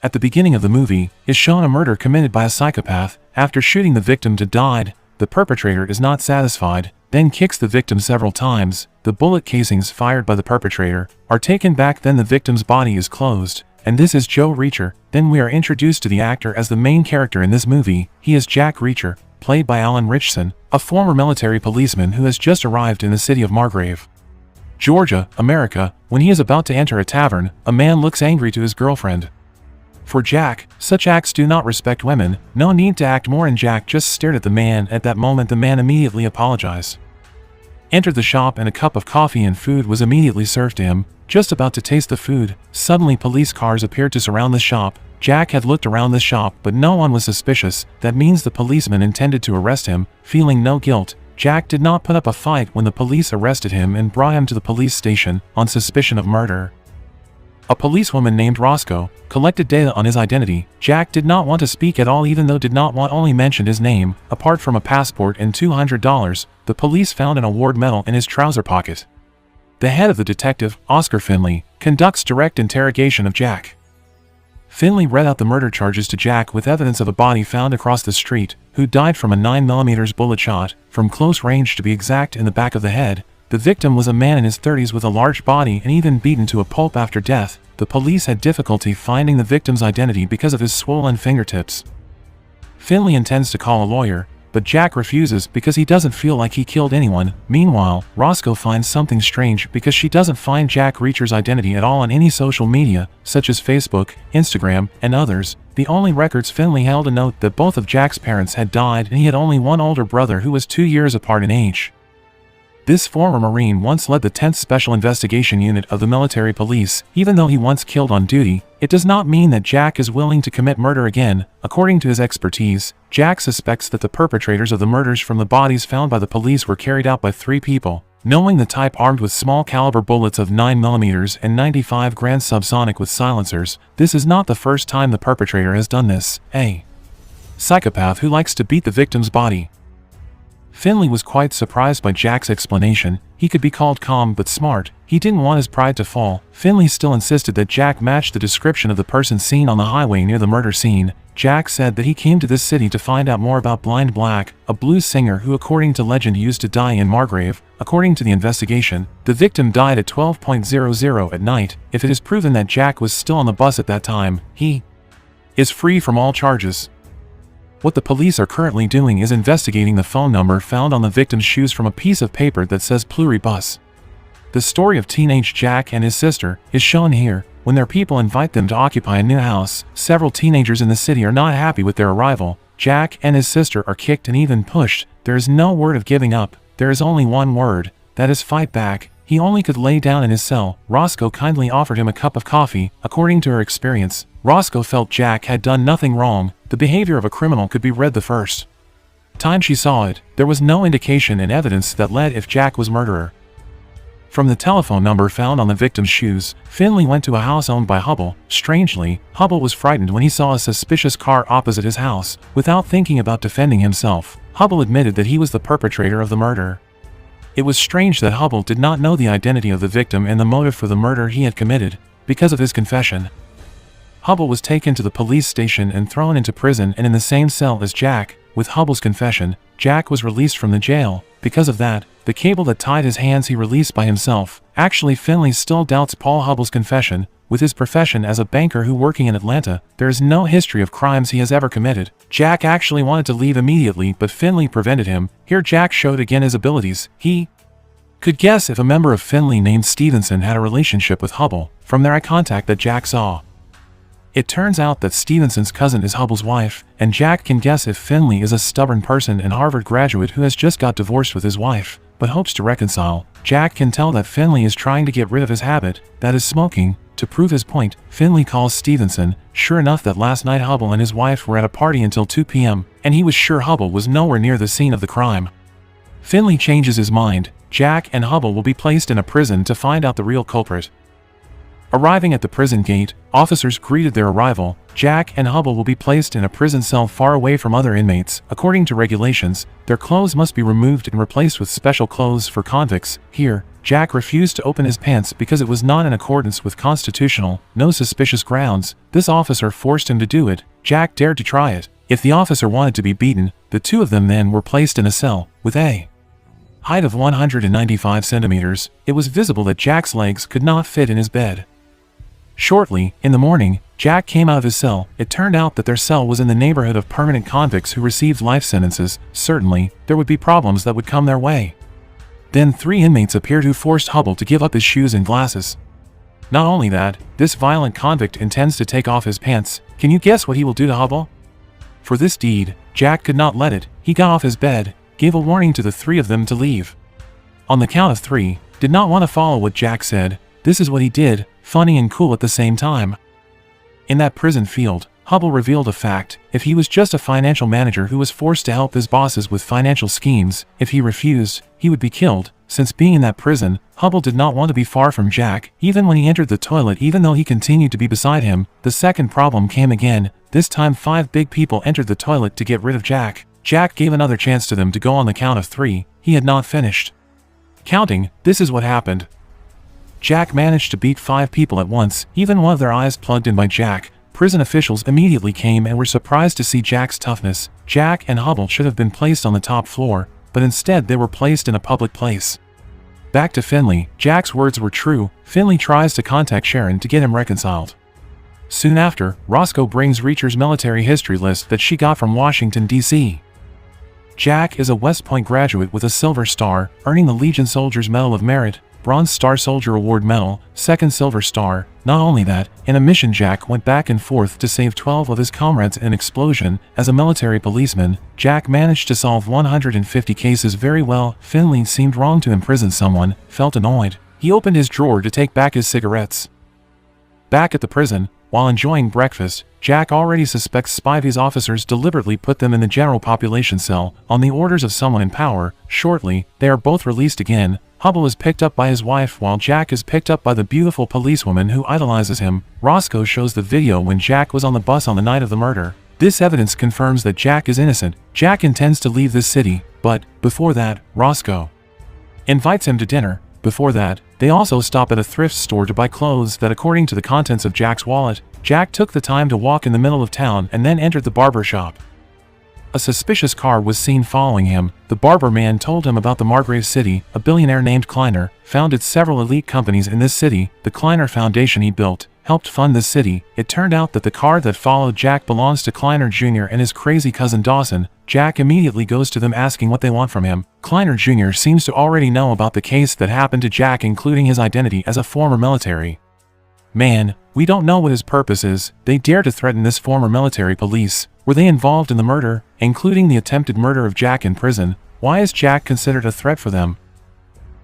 at the beginning of the movie, is shown a murder committed by a psychopath. After shooting the victim to death, the perpetrator is not satisfied, then kicks the victim several times. The bullet casings fired by the perpetrator are taken back, then the victim's body is closed. And this is Joe Reacher. Then we are introduced to the actor as the main character in this movie. He is Jack Reacher, played by Alan Ritchson, a former military policeman who has just arrived in the city of Margrave, Georgia, America. When he is about to enter a tavern, a man looks angry to his girlfriend. For Jack, such acts do not respect women. No need to act more, and Jack just stared at the man. At that moment the man immediately apologized, entered the shop, and a cup of coffee and food was immediately served to him. Just about to taste the food, suddenly police cars appeared to surround the shop. Jack had looked around the shop, but no one was suspicious. That means the policeman intended to arrest him. Feeling no guilt, Jack did not put up a fight when the police arrested him and brought him to the police station on suspicion of murder. A policewoman named Roscoe collected data on his identity. Jack did not want to speak at all, even though did not want only mentioned his name. Apart from a passport and $200, the police found an award medal in his trouser pocket. The head of the detective, Oscar Finlay, conducts direct interrogation of Jack. Finlay read out the murder charges to Jack with evidence of a body found across the street, who died from a 9mm bullet shot, from close range to be exact, in the back of the head. The victim was a man in his 30s with a large body and even beaten to a pulp after death. The police had difficulty finding the victim's identity because of his swollen fingertips. Finlay intends to call a lawyer, but Jack refuses because he doesn't feel like he killed anyone. Meanwhile, Roscoe finds something strange because she doesn't find Jack Reacher's identity at all on any social media, such as Facebook, Instagram, and others. The only records Finlay held a note that both of Jack's parents had died and he had only one older brother who was 2 years apart in age. This former Marine once led the 10th Special Investigation Unit of the military police. Even though he once killed on duty, it does not mean that Jack is willing to commit murder again. According to his expertise, Jack suspects that the perpetrators of the murders from the bodies found by the police were carried out by 3 people. Knowing the type, armed with small caliber bullets of 9mm and 95 Grand subsonic with silencers, this is not the first time the perpetrator has done this. A psychopath who likes to beat the victim's body. Finlay was quite surprised by Jack's explanation. He could be called calm but smart. He didn't want his pride to fall. Finlay still insisted that Jack matched the description of the person seen on the highway near the murder scene. Jack said that he came to this city to find out more about Blind Black, a blues singer who, according to legend, used to die in Margrave. According to the investigation, the victim died at 12:00 at night. If it is proven that Jack was still on the bus at that time, he is free from all charges. What the police are currently doing is investigating the phone number found on the victim's shoes from a piece of paper that says Pluribus. The story of teenage Jack and his sister is shown here. When their people invite them to occupy a new house, several teenagers in the city are not happy with their arrival. Jack and his sister are kicked and even pushed. There is no word of giving up. There is only one word, that is fight back. He only could lay down in his cell. Roscoe kindly offered him a cup of coffee. According to her experience, Roscoe felt Jack had done nothing wrong. The behavior of a criminal could be read the first time she saw it. There was no indication and evidence that led if Jack was murderer. From the telephone number found on the victim's shoes, Finlay went to a house owned by Hubble. Strangely, Hubble was frightened when he saw a suspicious car opposite his house. Without thinking about defending himself, Hubble admitted that he was the perpetrator of the murder. It was strange that Hubble did not know the identity of the victim and the motive for the murder he had committed. Because of his confession, Hubble was taken to the police station and thrown into prison and in the same cell as Jack. With Hubble's confession, Jack was released from the jail. Because of that, the cable that tied his hands he released by himself. Actually, Finlay still doubts Paul Hubble's confession. With his profession as a banker who working in Atlanta, there is no history of crimes he has ever committed. Jack actually wanted to leave immediately, but Finlay prevented him. Here Jack showed again his abilities. He could guess if a member of Finlay named Stevenson had a relationship with Hubble from their eye contact that Jack saw. It turns out that Stevenson's cousin is Hubble's wife, and Jack can guess if Finlay is a stubborn person and Harvard graduate who has just got divorced with his wife, but hopes to reconcile. Jack can tell that Finlay is trying to get rid of his habit, that is smoking. To prove his point, Finlay calls Stevenson. Sure enough, that last night Hubble and his wife were at a party until 2 p.m., and he was sure Hubble was nowhere near the scene of the crime. Finlay changes his mind. Jack and Hubble will be placed in a prison to find out the real culprit. Arriving at the prison gate, officers greeted their arrival. Jack and Hubble will be placed in a prison cell far away from other inmates. According to regulations, their clothes must be removed and replaced with special clothes for convicts. Here, Jack refused to open his pants because it was not in accordance with constitutional, no suspicious grounds. This officer forced him to do it. Jack dared to try it. If the officer wanted to be beaten, the two of them then were placed in a cell, with a height of 195 centimeters. It was visible that Jack's legs could not fit in his bed. Shortly, in the morning, Jack came out of his cell. It turned out that their cell was in the neighborhood of permanent convicts who received life sentences. Certainly, there would be problems that would come their way. Then 3 inmates appeared who forced Hubble to give up his shoes and glasses. Not only that, this violent convict intends to take off his pants. Can you guess what he will do to Hubble? For this deed, Jack could not let it. He got off his bed, gave a warning to the 3 of them to leave. On the count of 3, did not want to follow what Jack said. This is what he did, funny and cool at the same time. In that prison field, Hubble revealed a fact. If he was just a financial manager who was forced to help his bosses with financial schemes, if he refused, he would be killed. Since being in that prison, Hubble did not want to be far from Jack, even when he entered the toilet. Even though he continued to be beside him, the second problem came again. This time 5 big people entered the toilet to get rid of Jack. Jack gave another chance to them to go on the count of 3. He had not finished counting. This is what happened. Jack managed to beat 5 people at once, even one of their eyes plugged in by Jack. Prison officials immediately came and were surprised to see Jack's toughness. Jack and Hubble should have been placed on the top floor, but instead they were placed in a public place. Back to Finlay. Jack's words were true. Finlay tries to contact Sharon to get him reconciled. Soon after, Roscoe brings Reacher's military history list that she got from Washington, D.C. Jack is a West Point graduate with a Silver Star, earning the Legion Soldier's Medal of Merit, Bronze Star Soldier Award Medal, 2nd Silver Star. Not only that, in a mission Jack went back and forth to save 12 of his comrades in an explosion. As a military policeman, Jack managed to solve 150 cases very well. Finlay seemed wrong to imprison someone, felt annoyed. He opened his drawer to take back his cigarettes. Back at the prison, while enjoying breakfast, Jack already suspects Spivey's officers deliberately put them in the general population cell, on the orders of someone in power. Shortly, they are both released again. Hubble is picked up by his wife while Jack is picked up by the beautiful policewoman who idolizes him. Roscoe shows the video when Jack was on the bus on the night of the murder. This evidence confirms that Jack is innocent. Jack intends to leave this city, but, before that, Roscoe invites him to dinner. Before that, they also stop at a thrift store to buy clothes that, according to the contents of Jack's wallet, Jack took the time to walk in the middle of town and then entered the barber shop. A suspicious car was seen following him. The barber man told him about the Margrave City. A billionaire named Kleiner founded several elite companies in this city. The Kleiner Foundation he built helped fund this city. It turned out that the car that followed Jack belongs to Kleiner Jr. and his crazy cousin Dawson. Jack immediately goes to them asking what they want from him. Kleiner Jr. seems to already know about the case that happened to Jack, including his identity as a former military man. We don't know what his purpose is. They dare to threaten this former military police. Were they involved in the murder, including the attempted murder of Jack in prison? Why is Jack considered a threat for them?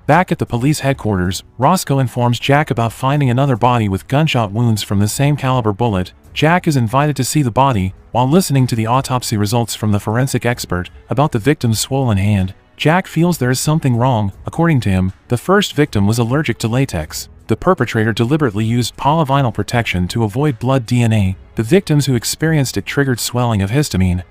Back at the police headquarters, Roscoe informs Jack about finding another body with gunshot wounds from the same caliber bullet. Jack is invited to see the body. While listening to the autopsy results from the forensic expert about the victim's swollen hand, Jack feels there is something wrong. According to him, the first victim was allergic to latex. The perpetrator deliberately used polyvinyl protection to avoid blood DNA. The victims who experienced it triggered swelling of histamine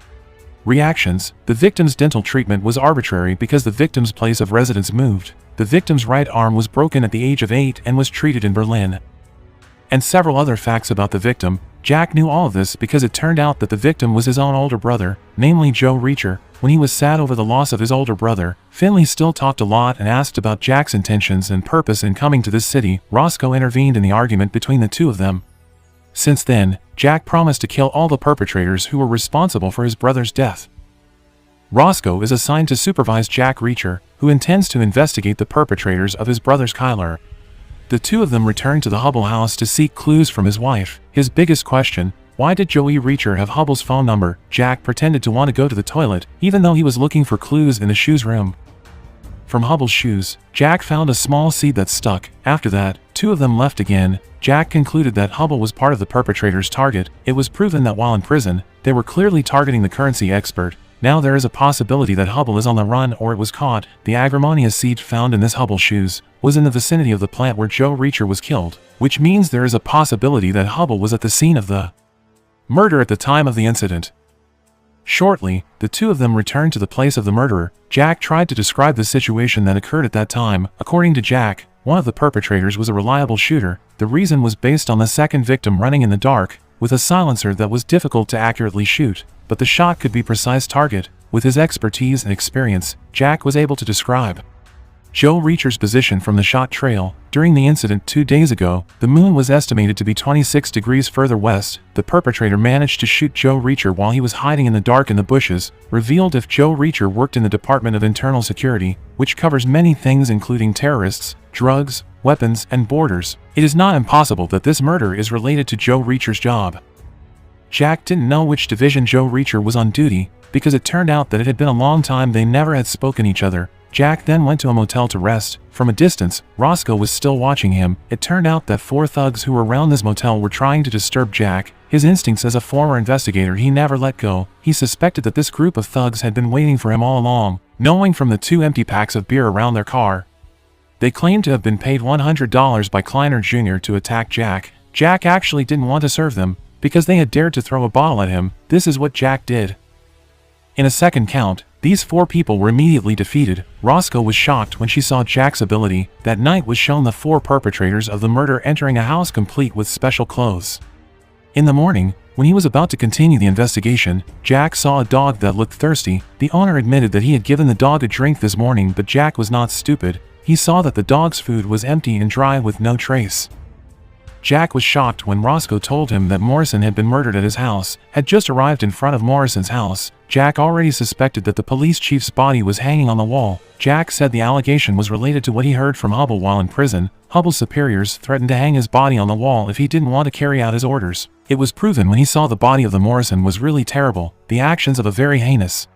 reactions. The victim's dental treatment was arbitrary because the victim's place of residence moved. The victim's right arm was broken at the age of 8 and was treated in Berlin. And several other facts about the victim. Jack knew all of this because it turned out that the victim was his own older brother, namely Joe Reacher. When he was sad over the loss of his older brother, Finlay still talked a lot and asked about Jack's intentions and purpose in coming to this city. Roscoe intervened in the argument between the two of them. Since then, Jack promised to kill all the perpetrators who were responsible for his brother's death. Roscoe is assigned to supervise Jack Reacher, who intends to investigate the perpetrators of his brother's killer. The two of them return to the Hubble house to seek clues from his wife. His biggest question: why did Joey Reacher have Hubble's phone number? Jack pretended to want to go to the toilet, even though he was looking for clues in the shoes room. From Hubble's shoes, Jack found a small seed that stuck. After that, two of them left again. Jack concluded that Hubble was part of the perpetrator's target. It was proven that while in prison, they were clearly targeting the currency expert. Now there is a possibility that Hubble is on the run or it was caught. The Agrimonia seed found in this Hubble shoes was in the vicinity of the plant where Joe Reacher was killed, which means there is a possibility that Hubble was at the scene of the murder at the time of the incident. Shortly, the two of them returned to the place of the murder. Jack tried to describe the situation that occurred at that time. According to Jack, one of the perpetrators was a reliable shooter. The reason was based on the second victim running in the dark, with a silencer that was difficult to accurately shoot, but the shot could be precise target. With his expertise and experience, Jack was able to describe Joe Reacher's position from the shot trail. During the incident 2 days ago, the moon was estimated to be 26 degrees further west. The perpetrator managed to shoot Joe Reacher while he was hiding in the dark in the bushes, revealed if Joe Reacher worked in the Department of Internal Security, which covers many things including terrorists, drugs, weapons, and borders. It is not impossible that this murder is related to Joe Reacher's job. Jack didn't know which division Joe Reacher was on duty, because it turned out that it had been a long time they never had spoken each other. Jack then went to a motel to rest. From a distance, Roscoe was still watching him. It turned out that 4 thugs who were around this motel were trying to disturb Jack. His instincts as a former investigator he never let go. He suspected that this group of thugs had been waiting for him all along, knowing from the 2 empty packs of beer around their car. They claimed to have been paid $100 by Kleiner Jr. to attack Jack. Jack actually didn't want to serve them, because they had dared to throw a bottle at him. This is what Jack did. In a second count, these 4 people were immediately defeated. Roscoe was shocked when she saw Jack's ability. That night was shown the 4 perpetrators of the murder entering a house complete with special clothes. In the morning, when he was about to continue the investigation, Jack saw a dog that looked thirsty. The owner admitted that he had given the dog a drink this morning, but Jack was not stupid. He saw that the dog's food was empty and dry with no trace. Jack was shocked when Roscoe told him that Morrison had been murdered at his house. Had just arrived in front of Morrison's house. Jack already suspected that the police chief's body was hanging on the wall. Jack said the allegation was related to what he heard from Hubble while in prison. Hubble's superiors threatened to hang his body on the wall if he didn't want to carry out his orders. It was proven when he saw the body of the Morrison was really terrible, the actions of a very heinous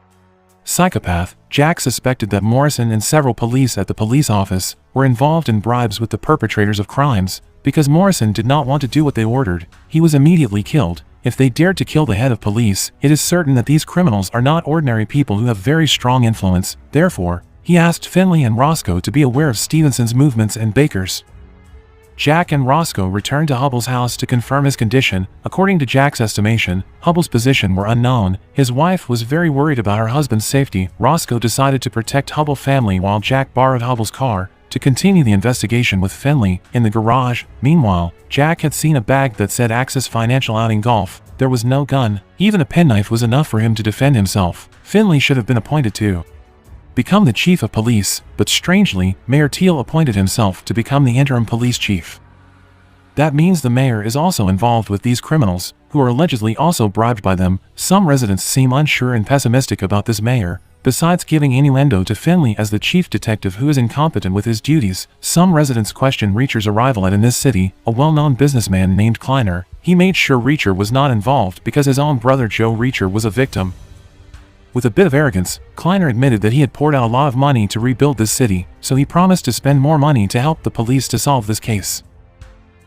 psychopath. Jack suspected that Morrison and several police at the police office were involved in bribes with the perpetrators of crimes. Because Morrison did not want to do what they ordered, he was immediately killed. If they dared to kill the head of police, it is certain that these criminals are not ordinary people who have very strong influence. Therefore, he asked Finlay and Roscoe to be aware of Stevenson's movements and Baker's. Jack and Roscoe returned to Hubble's house to confirm his condition. According to Jack's estimation, Hubble's position were unknown. His wife was very worried about her husband's safety. Roscoe decided to protect Hubble family while Jack borrowed Hubble's car to continue the investigation with Finlay in the garage. Meanwhile, Jack had seen a bag that said Axis Financial Outing Golf. There was no gun. Even a penknife was enough for him to defend himself. Finlay should have been appointed to become the chief of police, but strangely, Mayor Teal appointed himself to become the interim police chief. That means the mayor is also involved with these criminals, who are allegedly also bribed by them. Some residents seem unsure and pessimistic about this mayor. Besides giving innuendo to Finlay as the chief detective who is incompetent with his duties, some residents question Reacher's arrival in this city. A well-known businessman named Kleiner, he made sure Reacher was not involved because his own brother Joe Reacher was a victim. With a bit of arrogance, Kleiner admitted that he had poured out a lot of money to rebuild this city, so he promised to spend more money to help the police to solve this case.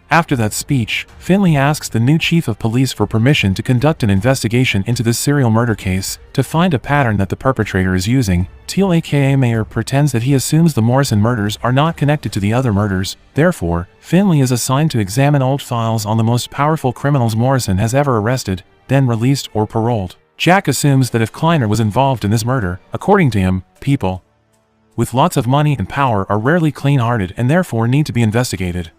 After that speech, Finlay asks the new chief of police for permission to conduct an investigation into this serial murder case, to find a pattern that the perpetrator is using. Teal aka Mayor pretends that he assumes the Morrison murders are not connected to the other murders. Therefore, Finlay is assigned to examine old files on the most powerful criminals Morrison has ever arrested, then released or paroled. Jack assumes that if Kleiner was involved in this murder, according to him, people with lots of money and power are rarely clean-hearted and therefore need to be investigated.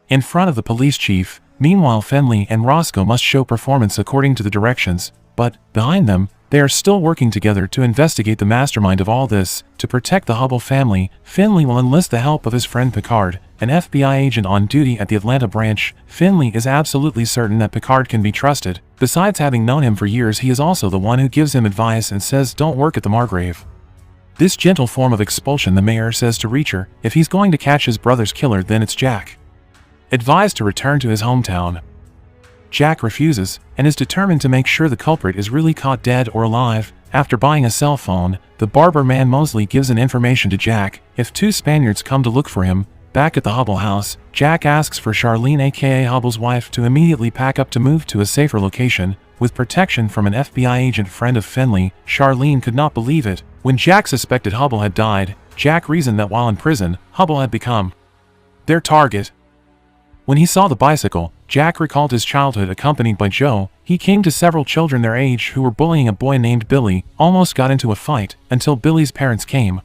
In front of the police chief, meanwhile Finlay and Roscoe must show performance according to the directions, but, behind them, they are still working together to investigate the mastermind of all this. To protect the Hubble family, Finlay will enlist the help of his friend Picard, an FBI agent on duty at the Atlanta branch. Finlay is absolutely certain that Picard can be trusted. Besides having known him for years, he is also the one who gives him advice and says don't work at the Margrave. This gentle form of expulsion, the mayor says to Reacher, if he's going to catch his brother's killer, then it's Jack. Advised to return to his hometown, Jack refuses, and is determined to make sure the culprit is really caught dead or alive. After buying a cell phone, the barber man Mosley gives an information to Jack. If 2 Spaniards come to look for him, back at the Hubble house, Jack asks for Charlene aka Hubble's wife to immediately pack up to move to a safer location. With protection from an FBI agent friend of Finlay, Charlene could not believe it. When Jack suspected Hubble had died, Jack reasoned that while in prison, Hubble had become their target. When he saw the bicycle, Jack recalled his childhood accompanied by Joe. He came to several children their age who were bullying a boy named Billy, almost got into a fight, until Billy's parents came.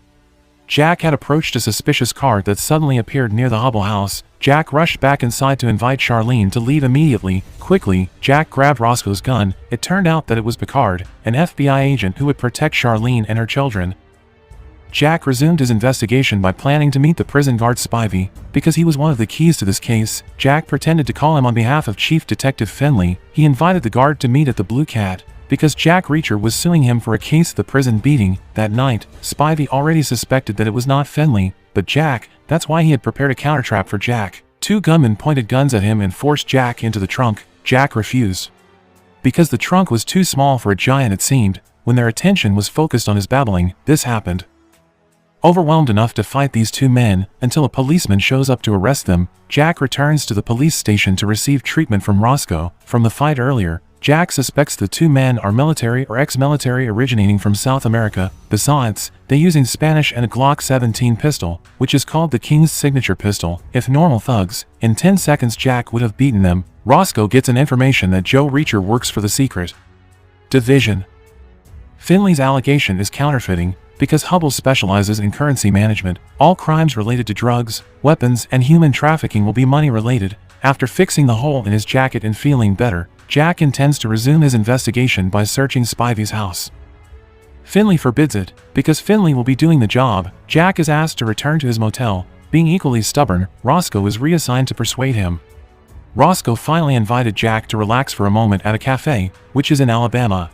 Jack had approached a suspicious car that suddenly appeared near the Hubble house. Jack rushed back inside to invite Charlene to leave immediately. Quickly, Jack grabbed Roscoe's gun. It turned out that it was Picard, an FBI agent who would protect Charlene and her children. Jack resumed his investigation by planning to meet the prison guard Spivey. Because he was one of the keys to this case, Jack pretended to call him on behalf of Chief Detective Finlay. He invited the guard to meet at the Blue Cat. Because Jack Reacher was suing him for a case of the prison beating that night, Spivey already suspected that it was not Finlay, but Jack. That's why he had prepared a countertrap for Jack. Two gunmen pointed guns at him and forced Jack into the trunk. Jack refused. Because the trunk was too small for a giant, it seemed. When their attention was focused on his babbling, this happened. Overwhelmed enough to fight these two men, until a policeman shows up to arrest them, Jack returns to the police station to receive treatment from Roscoe. From the fight earlier, Jack suspects the two men are military or ex-military originating from South America. Besides, they using Spanish and a Glock 17 pistol, which is called the King's signature pistol. If normal thugs, in 10 seconds Jack would have beaten them. Roscoe gets an information that Joe Reacher works for the secret division. Finlay's allegation is counterfeiting. Because Hubble specializes in currency management, all crimes related to drugs, weapons, and human trafficking will be money-related. After fixing the hole in his jacket and feeling better, Jack intends to resume his investigation by searching Spivey's house. Finlay forbids it. Because Finlay will be doing the job, Jack is asked to return to his motel. Being equally stubborn, Roscoe is reassigned to persuade him. Roscoe finally invited Jack to relax for a moment at a cafe, which is in Alabama.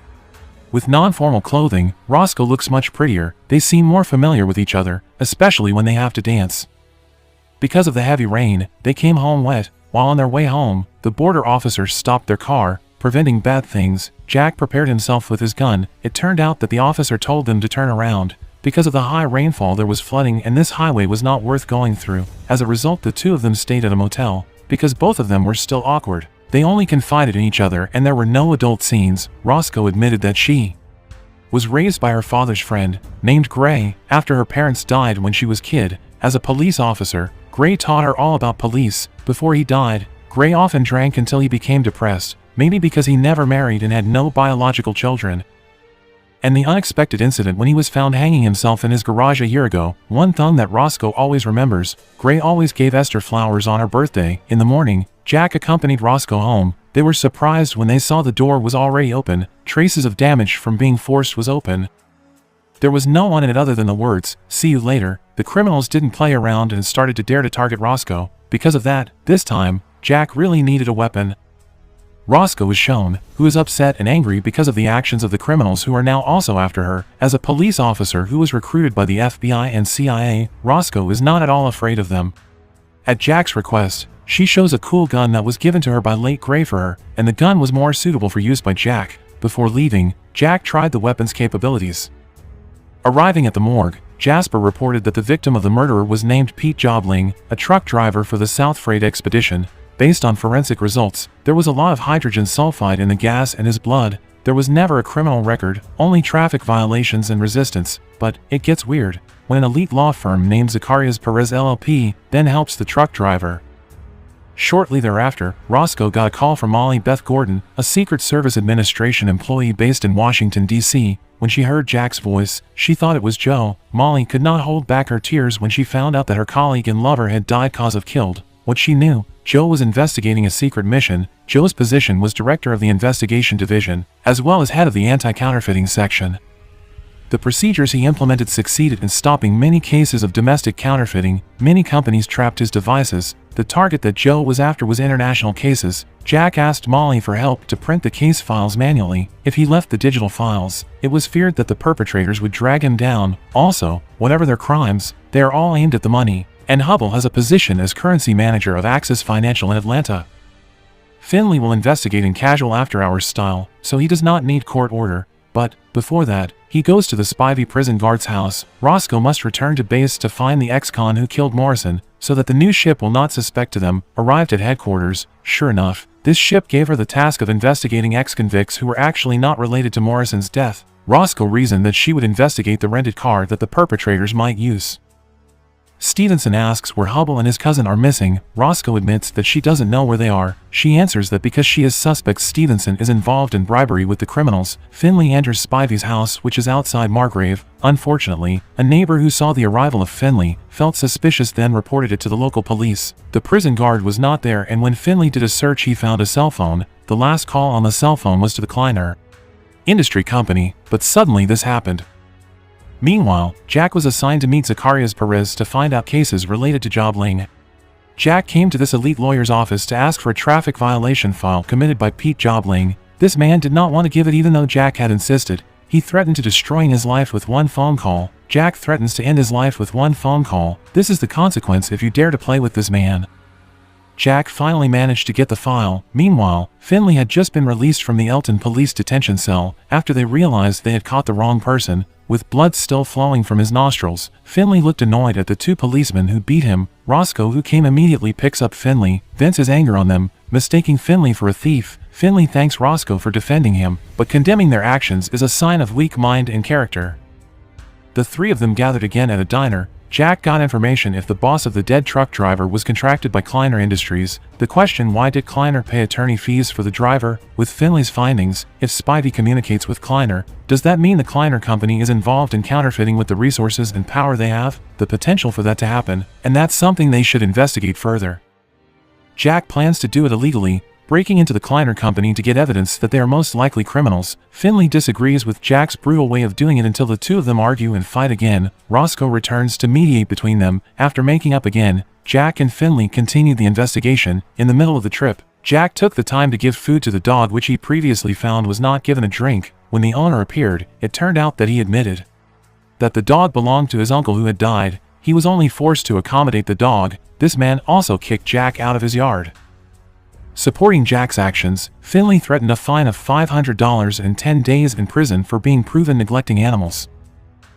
With non-formal clothing, Roscoe looks much prettier. They seem more familiar with each other, especially when they have to dance. Because of the heavy rain, they came home wet. While on their way home, the border officers stopped their car, preventing bad things. Jack prepared himself with his gun. It turned out that the officer told them to turn around. Because of the high rainfall, there was flooding and this highway was not worth going through. As a result, the two of them stayed at a motel. Because both of them were still awkward, they only confided in each other and there were no adult scenes. Roscoe admitted that she was raised by her father's friend, named Gray, after her parents died when she was a kid. As a police officer, Gray taught her all about police. Before he died, Gray often drank until he became depressed, maybe because he never married and had no biological children. And the unexpected incident when he was found hanging himself in his garage a year ago. One thing that Roscoe always remembers, Gray always gave Esther flowers on her birthday. In the morning, Jack accompanied Roscoe home. They were surprised when they saw the door was already open. Traces of damage from being forced was open. There was no one in it other than the words, "See you later." The criminals didn't play around and started to dare to target Roscoe. Because of that, this time, Jack really needed a weapon. Roscoe is shown, who is upset and angry because of the actions of the criminals who are now also after her. As a police officer who was recruited by the FBI and CIA, Roscoe is not at all afraid of them. At Jack's request, she shows a cool gun that was given to her by late Gray for her, and the gun was more suitable for use by Jack. Before leaving, Jack tried the weapon's capabilities. Arriving at the morgue, Jasper reported that the victim of the murderer was named Pete Jobling, a truck driver for the South Freight Expedition. Based on forensic results, there was a lot of hydrogen sulfide in the gas in his blood. There was never a criminal record, only traffic violations and resistance. But it gets weird when an elite law firm named Zacharias Perez LLP then helps the truck driver. Shortly thereafter, Roscoe got a call from Molly Beth Gordon, a Secret Service Administration employee based in Washington, D.C. When she heard Jack's voice, she thought it was Joe. Molly could not hold back her tears when she found out that her colleague and lover had died cause of killed. What she knew, Joe was investigating a secret mission. Joe's position was director of the investigation division, as well as head of the anti-counterfeiting section. The procedures he implemented succeeded in stopping many cases of domestic counterfeiting. Many companies trapped his devices. The target that Joe was after was international cases. Jack asked Molly for help to print the case files manually. If he left the digital files, it was feared that the perpetrators would drag him down. Also, whatever their crimes, they are all aimed at the money. And Hubble has a position as currency manager of Axis Financial in Atlanta. Finlay will investigate in casual after-hours style, so he does not need court order. But, before that, he goes to the Spivey prison guard's house. Roscoe must return to base to find the ex-con who killed Morrison, so that the new ship will not suspect them. Arrived at headquarters, sure enough, this ship gave her the task of investigating ex-convicts who were actually not related to Morrison's death. Roscoe reasoned that she would investigate the rented car that the perpetrators might use. Stevenson asks where Hubble and his cousin are missing. Roscoe admits that she doesn't know where they are. She answers that because she suspects Stevenson is involved in bribery with the criminals. Finlay enters Spivey's house, which is outside Margrave. Unfortunately, a neighbor who saw the arrival of Finlay felt suspicious, then reported it to the local police. The prison guard was not there, and when Finlay did a search he found a cell phone. The last call on the cell phone was to the Kleiner Industry Company, but suddenly this happened. Meanwhile, Jack was assigned to meet Zacharias Perez to find out cases related to Jobling. Jack came to this elite lawyer's office to ask for a traffic violation file committed by Pete Jobling. This man did not want to give it even though Jack had insisted. He threatened to destroy his life with one phone call. Jack threatens to end his life with one phone call. This is the consequence if you dare to play with this man. Jack finally managed to get the file. Meanwhile, Finlay had just been released from the Elton police detention cell after they realized they had caught the wrong person. With blood still flowing from his nostrils, Finlay looked annoyed at the two policemen who beat him. Roscoe, who came immediately, picks up Finlay, vents his anger on them, mistaking Finlay for a thief. Finlay thanks Roscoe for defending him, but condemning their actions is a sign of weak mind and character. The three of them gathered again at a diner. Jack got information if the boss of the dead truck driver was contracted by Kleiner Industries. The question, why did Kleiner pay attorney fees for the driver? With Finlay's findings, if Spivey communicates with Kleiner, does that mean the Kleiner company is involved in counterfeiting with the resources and power they have? The potential for that to happen, and that's something they should investigate further. Jack plans to do it illegally, breaking into the Kleiner company to get evidence that they are most likely criminals. Finlay disagrees with Jack's brutal way of doing it until the two of them argue and fight again. Roscoe returns to mediate between them. After making up again, Jack and Finlay continued the investigation. In the middle of the trip, Jack took the time to give food to the dog, which he previously found was not given a drink. When the owner appeared, it turned out that he admitted that the dog belonged to his uncle who had died. He was only forced to accommodate the dog. This man also kicked Jack out of his yard. Supporting Jack's actions, Finlay threatened a fine of $500 and 10 days in prison for being proven neglecting animals.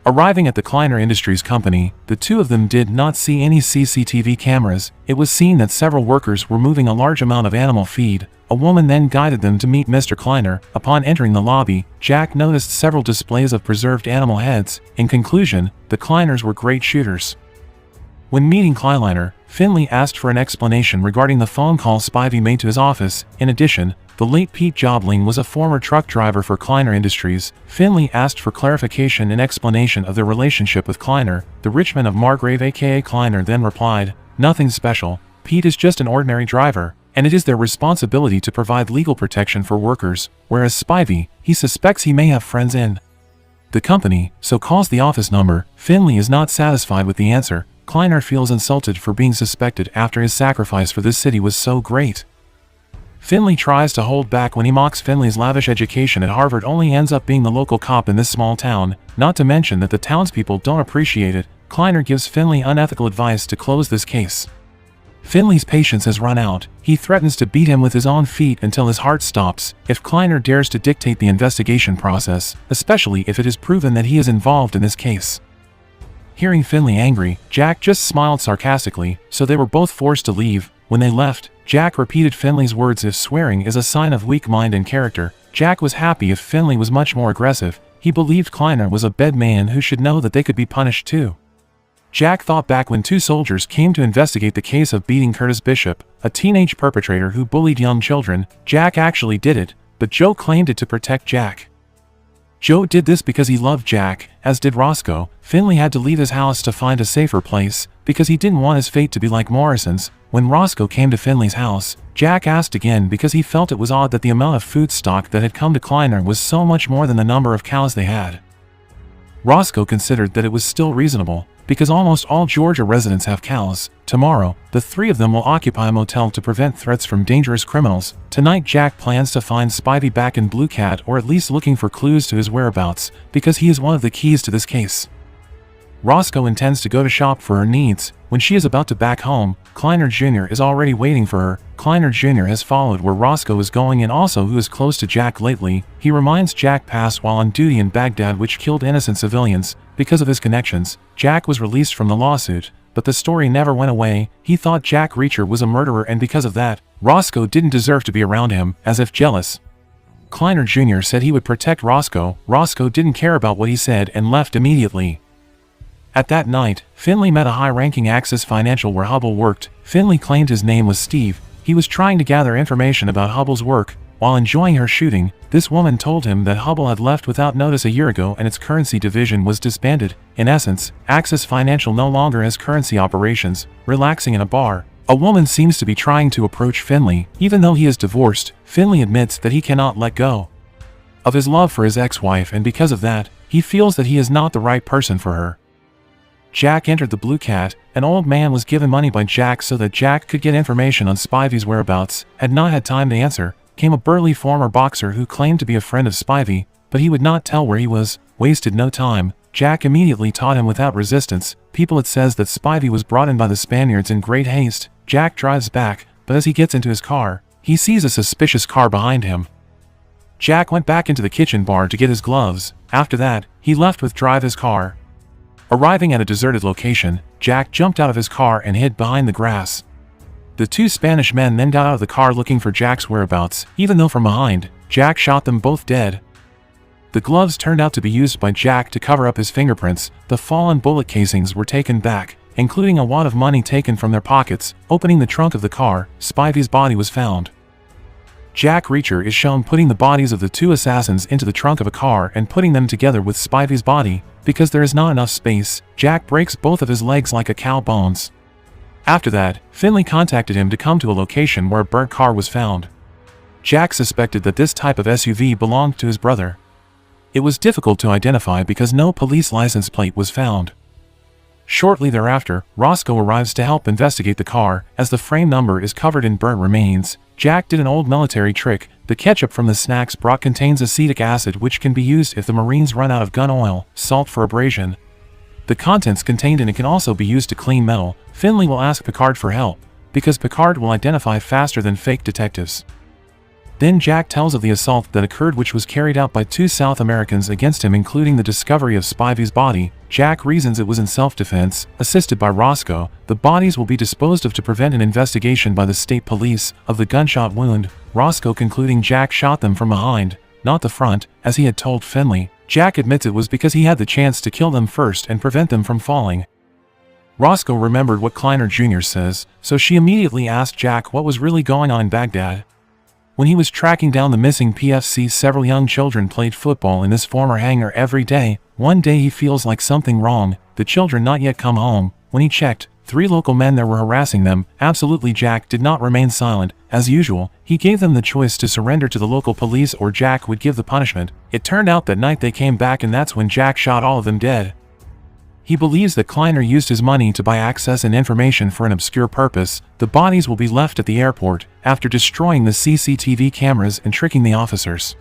Arriving at the Kleiner Industries company, the two of them did not see any CCTV cameras. It was seen that several workers were moving a large amount of animal feed. A woman then guided them to meet Mr. Kleiner. Upon entering the lobby, Jack noticed several displays of preserved animal heads. In conclusion, the Kleiners were great shooters. When meeting Kleiner, Finlay asked for an explanation regarding the phone call Spivey made to his office. In addition, the late Pete Jobling was a former truck driver for Kleiner Industries. Finlay asked for clarification and explanation of their relationship with Kleiner. The Richmond of Margrave, aka Kleiner, then replied, "Nothing special. Pete is just an ordinary driver, and it is their responsibility to provide legal protection for workers, whereas Spivey, he suspects he may have friends in the company, so calls the office number." Finlay is not satisfied with the answer. Kleiner feels insulted for being suspected after his sacrifice for this city was so great. Finlay tries to hold back when he mocks Finlay's lavish education at Harvard, only ends up being the local cop in this small town, not to mention that the townspeople don't appreciate it. Kleiner gives Finlay unethical advice to close this case. Finlay's patience has run out. He threatens to beat him with his own feet until his heart stops if Kleiner dares to dictate the investigation process, especially if it is proven that he is involved in this case. Hearing Finlay angry, Jack just smiled sarcastically, so they were both forced to leave. When they left, Jack repeated Finlay's words if swearing is a sign of weak mind and character. Jack was happy if Finlay was much more aggressive. He believed Kleiner was a bad man who should know that they could be punished too. Jack thought back when two soldiers came to investigate the case of beating Curtis Bishop, a teenage perpetrator who bullied young children. Jack actually did it, but Joe claimed it to protect Jack. Joe did this because he loved Jack, as did Roscoe. Finlay had to leave his house to find a safer place, because he didn't want his fate to be like Morrison's. When Roscoe came to Finlay's house, Jack asked again because he felt it was odd that the amount of food stock that had come to Kleiner was so much more than the number of cows they had. Roscoe considered that it was still reasonable, because almost all Georgia residents have cows. Tomorrow, the three of them will occupy a motel to prevent threats from dangerous criminals. Tonight Jack plans to find Spivey back in Blue Cat, or at least looking for clues to his whereabouts, because he is one of the keys to this case. Roscoe intends to go to shop for her needs. When she is about to back home, Kleiner Jr. is already waiting for her. Kleiner Jr. has followed where Roscoe is going and also who is close to Jack lately. He reminds Jack passed while on duty in Baghdad, which killed innocent civilians. Because of his connections, Jack was released from the lawsuit, but the story never went away. He thought Jack Reacher was a murderer, and because of that, Roscoe didn't deserve to be around him, as if jealous. Kleiner Jr. said he would protect Roscoe. Roscoe didn't care about what he said and left immediately. At that night, Finlay met a high-ranking Axis Financial where Hubble worked. Finlay claimed his name was Steve. He was trying to gather information about Hubble's work. While enjoying her shooting, this woman told him that Hubble had left without notice a year ago and its currency division was disbanded. In essence, Axis Financial no longer has currency operations. Relaxing in a bar, a woman seems to be trying to approach Finlay. Even though he is divorced, Finlay admits that he cannot let go of his love for his ex-wife, and because of that, he feels that he is not the right person for her. Jack entered the Blue Cat. An old man was given money by Jack so that Jack could get information on Spivey's whereabouts. Had not had time to answer, came a burly former boxer who claimed to be a friend of Spivey, but he would not tell where he was. Wasted no time. Jack immediately taught him without resistance. People, it says that Spivey was brought in by the Spaniards in great haste. Jack drives back, but as he gets into his car, he sees a suspicious car behind him. Jack went back into the kitchen bar to get his gloves. After that, he left with drive his car. Arriving at a deserted location, Jack jumped out of his car and hid behind the grass. The two Spanish men then got out of the car looking for Jack's whereabouts, even though from behind, Jack shot them both dead. The gloves turned out to be used by Jack to cover up his fingerprints. The fallen bullet casings were taken back, including a wad of money taken from their pockets. Opening the trunk of the car, Spivey's body was found. Jack Reacher is shown putting the bodies of the two assassins into the trunk of a car and putting them together with Spivey's body. Because there is not enough space, Jack breaks both of his legs like a cow bones. After that, Finlay contacted him to come to a location where a burnt car was found. Jack suspected that this type of SUV belonged to his brother. It was difficult to identify because no police license plate was found. Shortly thereafter, Roscoe arrives to help investigate the car. As the frame number is covered in burnt remains, Jack did an old military trick. The ketchup from the snacks brought contains acetic acid, which can be used if the Marines run out of gun oil. Salt for abrasion. The contents contained in it can also be used to clean metal. Finlay will ask Picard for help, because Picard will identify faster than fake detectives. Then Jack tells of the assault that occurred, which was carried out by two South Americans against him, including the discovery of Spivey's body. Jack reasons it was in self-defense, assisted by Roscoe. The bodies will be disposed of to prevent an investigation by the state police of the gunshot wound. Roscoe concluding Jack shot them from behind, not the front, as he had told Finlay. Jack admits it was because he had the chance to kill them first and prevent them from falling. Roscoe remembered what Kleiner Jr. says, so she immediately asked Jack what was really going on in Baghdad. When he was tracking down the missing PFC, several young children played football in this former hangar every day. One day he feels like something wrong, the children not yet come home. When he checked, 3 local men there were harassing them. Absolutely, Jack did not remain silent. As usual, he gave them the choice to surrender to the local police or Jack would give the punishment. It turned out that night they came back, and that's when Jack shot all of them dead. He believes that Kleiner used his money to buy access and information for an obscure purpose. The bodies will be left at the airport, after destroying the CCTV cameras and tricking the officers.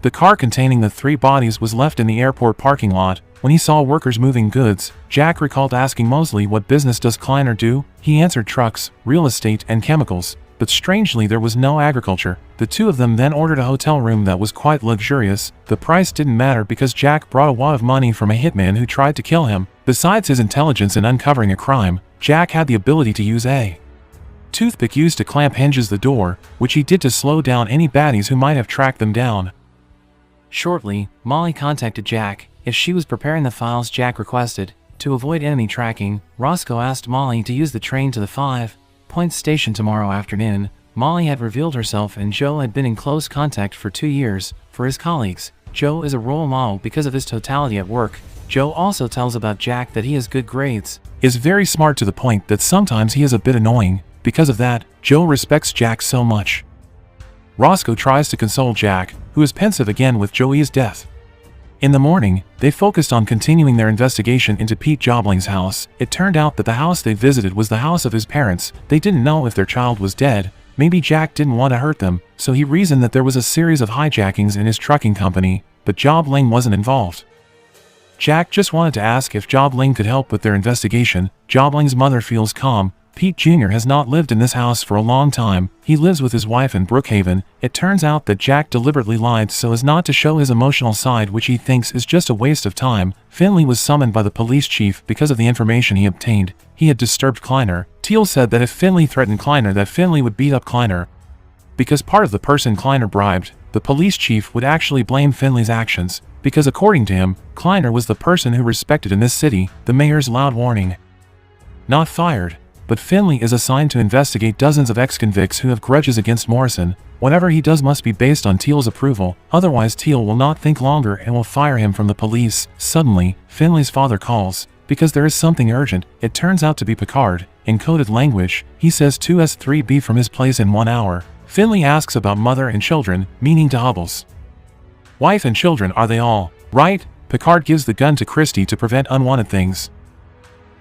The car containing the 3 bodies was left in the airport parking lot. When he saw workers moving goods, Jack recalled asking Mosley what business does Kleiner do. He answered trucks, real estate, and chemicals. But strangely there was no agriculture. The two of them then ordered a hotel room that was quite luxurious. The price didn't matter because Jack brought a wad of money from a hitman who tried to kill him. Besides his intelligence in uncovering a crime, Jack had the ability to use a toothpick used to clamp hinges the door, which he did to slow down any baddies who might have tracked them down. Shortly, Molly contacted Jack. If she was preparing the files Jack requested, to avoid enemy tracking, Roscoe asked Molly to use the train to the 5-point station tomorrow afternoon. Molly had revealed herself, and Joe had been in close contact for 2 years. For his colleagues, Joe is a role model because of his totality at work. Joe also tells about Jack that he has good grades, is very smart to the point that sometimes he is a bit annoying. Because of that, Joe respects Jack so much. Roscoe tries to console Jack, who is pensive again with Joey's death. In the morning, they focused on continuing their investigation into Pete Jobling's house. It turned out that the house they visited was the house of his parents. They didn't know if their child was dead. Maybe Jack didn't want to hurt them, so he reasoned that there was a series of hijackings in his trucking company, but Jobling wasn't involved. Jack just wanted to ask if Jobling could help with their investigation. Jobling's mother feels calm. Pete Jr. has not lived in this house for a long time. He lives with his wife in Brookhaven. It turns out that Jack deliberately lied so as not to show his emotional side, which he thinks is just a waste of time. Finlay was summoned by the police chief because of the information he obtained. He had disturbed Kleiner. Teal said that if Finlay threatened Kleiner, that Finlay would beat up Kleiner. Because part of the person Kleiner bribed, the police chief would actually blame Finlay's actions. because according to him, Kleiner was the person who respected in this city, the mayor's loud warning. Not fired, but Finlay is assigned to investigate dozens of ex-convicts who have grudges against Morrison. Whatever he does must be based on Teal's approval, otherwise Teal will not think longer and will fire him from the police. Suddenly, Finlay's father calls, because there is something urgent. It turns out to be Picard. In coded language, he says 2S3B from his place in 1 hour. Finlay asks about mother and children, meaning to Hubbles. Wife and children, are they all right? Picard gives the gun to Christie to prevent unwanted things.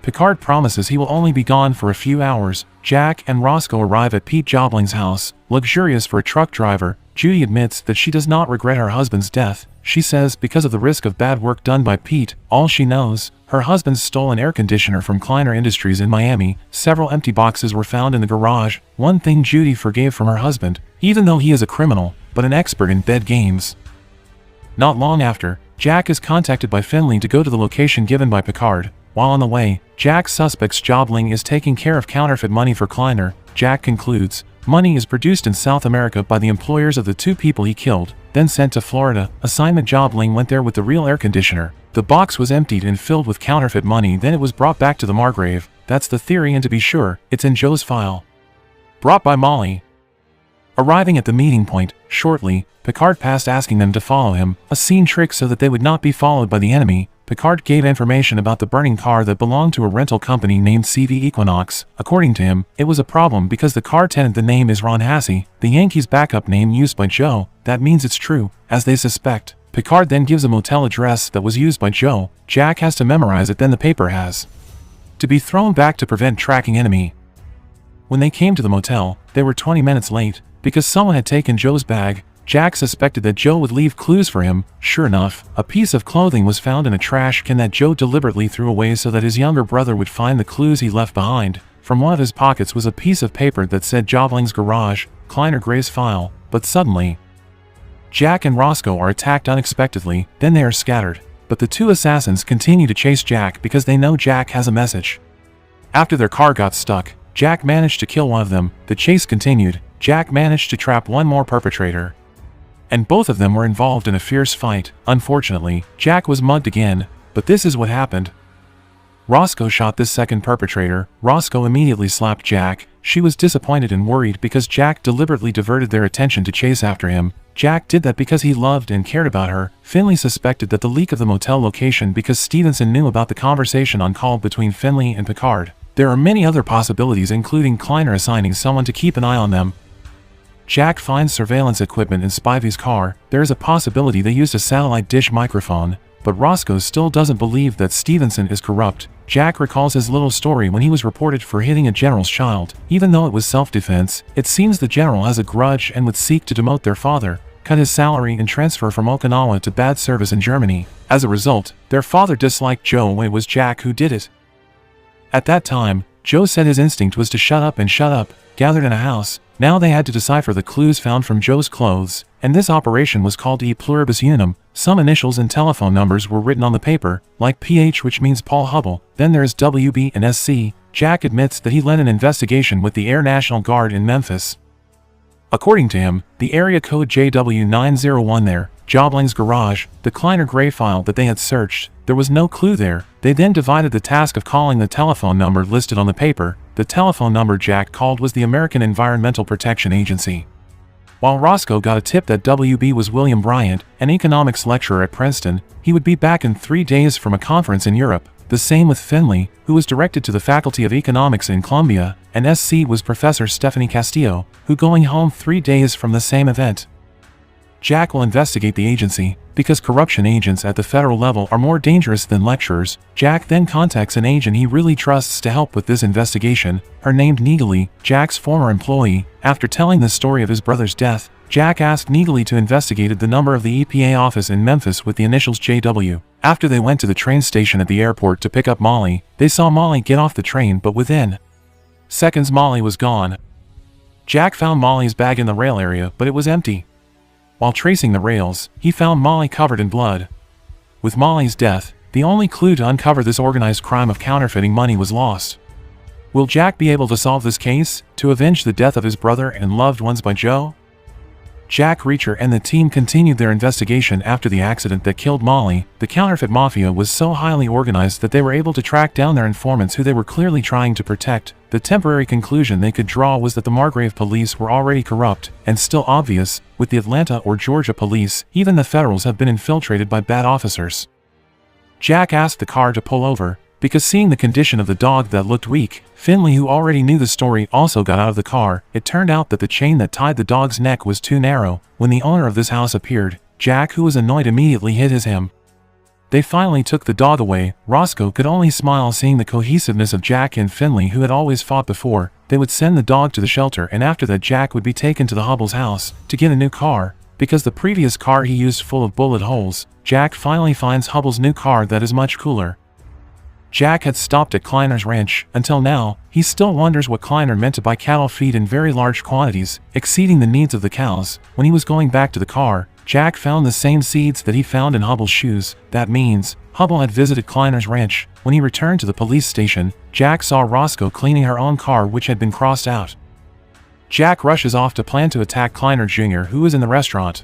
Picard promises he will only be gone for a few hours. Jack and Roscoe arrive at Pete Jobling's house. Luxurious for a truck driver, Judy admits that she does not regret her husband's death. She says because of the risk of bad work done by Pete, all she knows, her husband stole an air conditioner from Kleiner Industries in Miami. Several empty boxes were found in the garage. One thing Judy forgave from her husband, even though he is a criminal, but an expert in dead games. Not long after, Jack is contacted by Finlay to go to the location given by Picard. While on the way, Jack suspects Jobling is taking care of counterfeit money for Kleiner. Jack concludes, money is produced in South America by the employers of the 2 people he killed, then sent to Florida. Assignment Jobling went there with the real air conditioner. The box was emptied and filled with counterfeit money, then it was brought back to the Margrave. That's the theory, and to be sure, it's in Joe's file. Brought by Molly. Arriving at the meeting point, shortly, Picard passed asking them to follow him, a scene trick so that they would not be followed by the enemy. Picard gave information about the burning car that belonged to a rental company named CV Equinox. According to him, it was a problem because the car tenant, the name is Ron Hassey, the Yankees' backup name used by Joe. That means it's true, as they suspect. Picard then gives a motel address that was used by Joe. Jack has to memorize it, then the paper has to be thrown back to prevent tracking enemy. When they came to the motel, they were 20 minutes late, because someone had taken Joe's bag. Jack suspected that Joe would leave clues for him. Sure enough, a piece of clothing was found in a trash can that Joe deliberately threw away so that his younger brother would find the clues he left behind. From one of his pockets was a piece of paper that said Jobling's Garage, Kleiner Gray's file. But suddenly, Jack and Roscoe are attacked unexpectedly, then they are scattered. But the 2 assassins continue to chase Jack because they know Jack has a message. After their car got stuck, Jack managed to kill one of them. The chase continued. Jack managed to trap one more perpetrator, and both of them were involved in a fierce fight. Unfortunately, Jack was mugged again, but this is what happened. Roscoe shot this second perpetrator. Roscoe immediately slapped Jack. She was disappointed and worried because Jack deliberately diverted their attention to chase after him. Jack did that because he loved and cared about her. Finlay suspected that the leak of the motel location because Stevenson knew about the conversation on call between Finlay and Picard. There are many other possibilities, including Kleiner assigning someone to keep an eye on them. Jack finds surveillance equipment in Spivey's car. There is a possibility they used a satellite dish microphone, but Roscoe still doesn't believe that Stevenson is corrupt. Jack recalls his little story when he was reported for hitting a general's child. Even though it was self-defense, it seems the general has a grudge and would seek to demote their father, cut his salary and transfer from Okinawa to bad service in Germany. As a result, their father disliked Joe when it was Jack who did it. At that time, Joe said his instinct was to shut up, gathered in a house. Now they had to decipher the clues found from Joe's clothes, and this operation was called E pluribus unum. Some initials and telephone numbers were written on the paper, like PH, which means Paul Hubble. Then there's WB and SC. Jack admits that he led an investigation with the Air National Guard in Memphis. According to him, the area code JW901 there, Jobling's Garage, the Kleiner Gray file that they had searched, there was no clue there. They then divided the task of calling the telephone number listed on the paper. The telephone number Jack called was the American Environmental Protection Agency. While Roscoe got a tip that WB was William Bryant, an economics lecturer at Princeton, he would be back in 3 days from a conference in Europe. The same with Finlay, who was directed to the Faculty of Economics in Columbia, and SC was Professor Stephanie Castillo, who going home 3 days from the same event. Jack will investigate the agency, because corruption agents at the federal level are more dangerous than lecturers. Jack then contacts an agent he really trusts to help with this investigation, her named Neagley, Jack's former employee. After telling the story of his brother's death, Jack asked Neagley to investigate the number of the EPA office in Memphis with the initials JW. After they went to the train station at the airport to pick up Molly, they saw Molly get off the train, but within seconds Molly was gone. Jack found Molly's bag in the rail area, but it was empty. While tracing the rails, he found Molly covered in blood. With Molly's death, the only clue to uncover this organized crime of counterfeiting money was lost. Will Jack be able to solve this case, to avenge the death of his brother and loved ones by Joe? Jack Reacher and the team continued their investigation after the accident that killed Molly. The counterfeit mafia was so highly organized that they were able to track down their informants who they were clearly trying to protect. The temporary conclusion they could draw was that the Margrave police were already corrupt, and still obvious, with the Atlanta or Georgia police, even the Federals have been infiltrated by bad officers. Jack asked the car to pull over, because seeing the condition of the dog that looked weak, Finlay, who already knew the story, also got out of the car. It turned out that the chain that tied the dog's neck was too narrow. When the owner of this house appeared, Jack, who was annoyed, immediately hit him. They finally took the dog away. Roscoe could only smile seeing the cohesiveness of Jack and Finlay, who had always fought before. They would send the dog to the shelter, and after that Jack would be taken to the Hubbell's house to get a new car, because the previous car he used full of bullet holes. Jack finally finds Hubbell's new car that is much cooler. Jack had stopped at Kleiner's ranch. Until now, he still wonders what Kleiner meant to buy cattle feed in very large quantities, exceeding the needs of the cows. When he was going back to the car, Jack found the same seeds that he found in Hubbell's shoes. That means, Hubbell had visited Kleiner's ranch. When he returned to the police station, Jack saw Roscoe cleaning her own car, which had been crossed out. Jack rushes off to plan to attack Kleiner Jr., who is in the restaurant.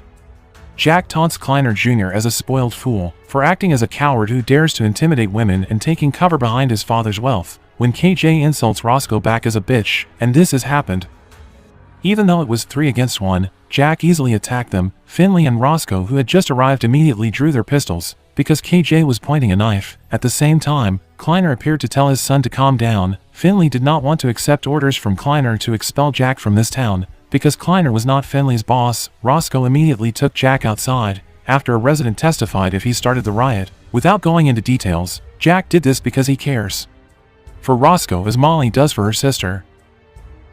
Jack taunts Kleiner Jr. as a spoiled fool for acting as a coward who dares to intimidate women and taking cover behind his father's wealth, when KJ insults Roscoe back as a bitch, and this has happened. Even though it was 3 against 1, Jack easily attacked them. Finlay and Roscoe, who had just arrived, immediately drew their pistols, because KJ was pointing a knife. At the same time, Kleiner appeared to tell his son to calm down. Finlay did not want to accept orders from Kleiner to expel Jack from this town, because Kleiner was not Finlay's boss. Roscoe immediately took Jack outside, after a resident testified if he started the riot. Without going into details, Jack did this because he cares for Roscoe as Molly does for her sister.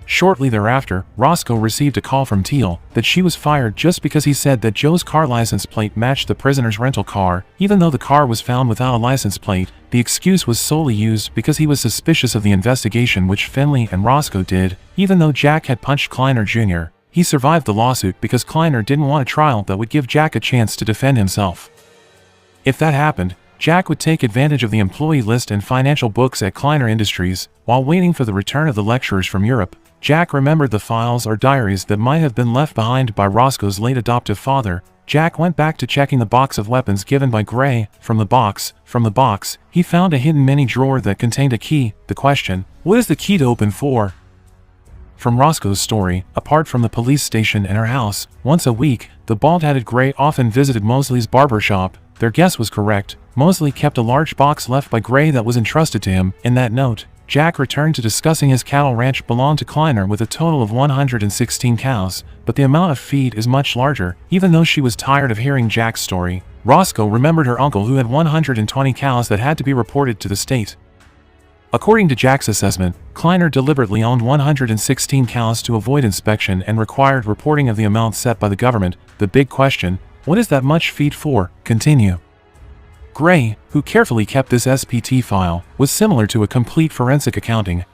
Shortly thereafter, Roscoe received a call from Teal that she was fired just because he said that Joe's car license plate matched the prisoner's rental car. Even though the car was found without a license plate, the excuse was solely used because he was suspicious of the investigation which Finlay and Roscoe did. Even though Jack had punched Kleiner Jr., he survived the lawsuit because Kleiner didn't want a trial that would give Jack a chance to defend himself. If that happened, Jack would take advantage of the employee list and financial books at Kleiner Industries. While waiting for the return of the lecturers from Europe, Jack remembered the files or diaries that might have been left behind by Roscoe's late adoptive father. Jack went back to checking the box of weapons given by Gray. From the box, he found a hidden mini drawer that contained a key. The question, what is the key to open for? From Roscoe's story, apart from the police station and her house, once a week, the bald-headed Gray often visited Mosley's barber shop. Their guess was correct. Mosley kept a large box left by Gray that was entrusted to him. In that note, Jack returned to discussing his cattle ranch belonged to Kleiner with a total of 116 cows, but the amount of feed is much larger. Even though she was tired of hearing Jack's story, Roscoe remembered her uncle who had 120 cows that had to be reported to the state. According to Jack's assessment, Kleiner deliberately owned 116 cows to avoid inspection and required reporting of the amount set by the government. The big question, what is that much feed for? Continue. Gray, who carefully kept this SPT file, was similar to a complete forensic accounting.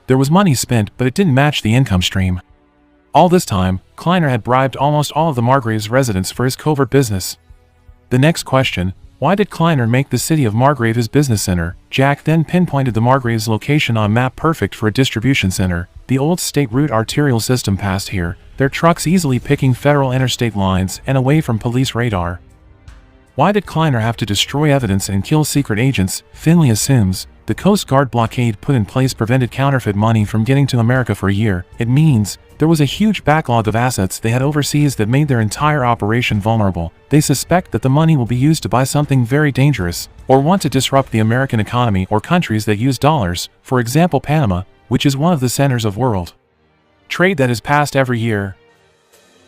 There was money spent, but it didn't match the income stream. All this time, Kleiner had bribed almost all of the Margrave's residents for his covert business. The next question, why did Kleiner make the city of Margrave his business center? Jack then pinpointed the Margrave's location on a map perfect for a distribution center. The old state route arterial system passed here, their trucks easily picking federal interstate lines and away from police radar. Why did Kleiner have to destroy evidence and kill secret agents? Finlay assumes the Coast Guard blockade put in place prevented counterfeit money from getting to America for a year. It means there was a huge backlog of assets they had overseas that made their entire operation vulnerable. They suspect that the money will be used to buy something very dangerous, or want to disrupt the American economy or countries that use dollars, for example Panama, which is one of the centers of world trade that is passed every year.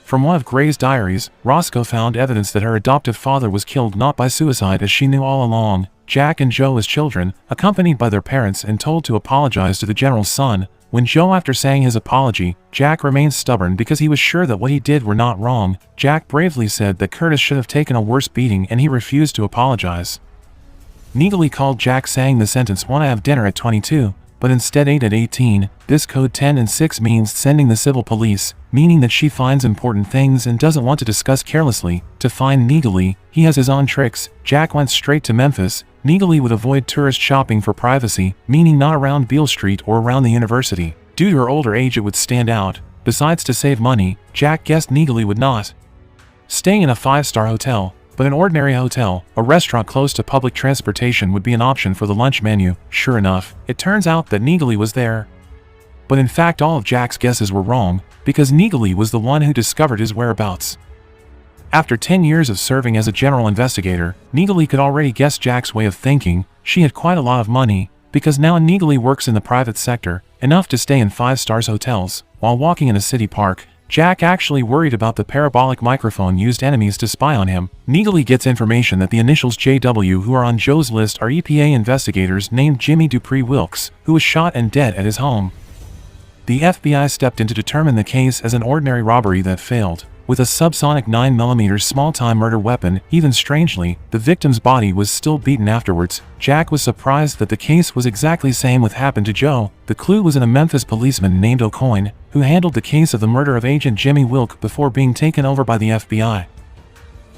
From one of Gray's diaries, Roscoe found evidence that her adoptive father was killed not by suicide as she knew all along. Jack and Joe as children, accompanied by their parents and told to apologize to the general's son. When Joe, after saying his apology, Jack remained stubborn because he was sure that what he did were not wrong. Jack bravely said that Curtis should have taken a worse beating and he refused to apologize. Neely called Jack saying the sentence "wanna have dinner at 22, but instead ate at 18. This code 10 and 6 means sending the civil police, meaning that she finds important things and doesn't want to discuss carelessly. To find Neely, he has his own tricks. Jack went straight to Memphis. Neely would avoid tourist shopping for privacy, meaning not around Beale Street or around the university. Due to her older age it would stand out, Besides, to save money, Jack guessed Neagley would not staying in a 5-star hotel, but an ordinary hotel. A restaurant close to public transportation would be an option for the lunch menu. Sure enough, it turns out that Neagley was there. But in fact, all of Jack's guesses were wrong, because Neagley was the one who discovered his whereabouts. After 10 years of serving as a general investigator, Neagley could already guess Jack's way of thinking. She had quite a lot of money, because now Neagley works in the private sector, enough to stay in 5-star hotels. While walking in a city park, Jack actually worried about the parabolic microphone used enemies to spy on him. Neagley gets information that the initials JW who are on Joe's list are EPA investigators named Jimmy Dupree Wilkes, who was shot and dead at his home. The FBI stepped in to determine the case as an ordinary robbery that failed. With a subsonic 9mm small-time murder weapon, even strangely, the victim's body was still beaten afterwards. Jack was surprised that the case was exactly the same what happened to Joe. The clue was in a Memphis policeman named O'Coin, who handled the case of the murder of Agent Jimmy Wilk before being taken over by the FBI.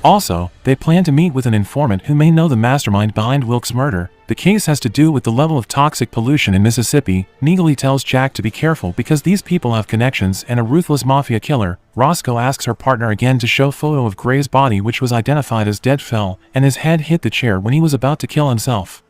Also, they plan to meet with an informant who may know the mastermind behind Wilk's murder. The case has to do with the level of toxic pollution in Mississippi. Neagley tells Jack to be careful because these people have connections and a ruthless mafia killer. Roscoe asks her partner again to show photo of Gray's body, which was identified as dead, fell, and his head hit the chair when he was about to kill himself.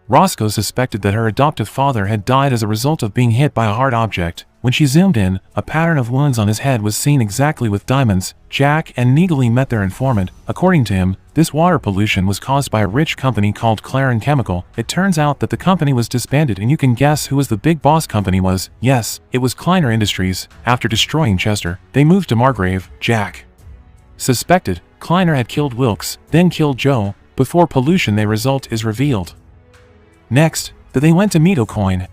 Roscoe suspected that her adoptive father had died as a result of being hit by a hard object. When she zoomed in, a pattern of wounds on his head was seen exactly with diamonds. Jack and Neagley met their informant. According to him, this water pollution was caused by a rich company called Clarin Chemical. It turns out that the company was disbanded, and you can guess who was the big boss company was. Yes, it was Kleiner Industries. After destroying Chester, they moved to Margrave. Jack suspected Kleiner had killed Wilkes, then killed Joe. Before pollution they result is revealed. Next, that they went to meet O'Coin.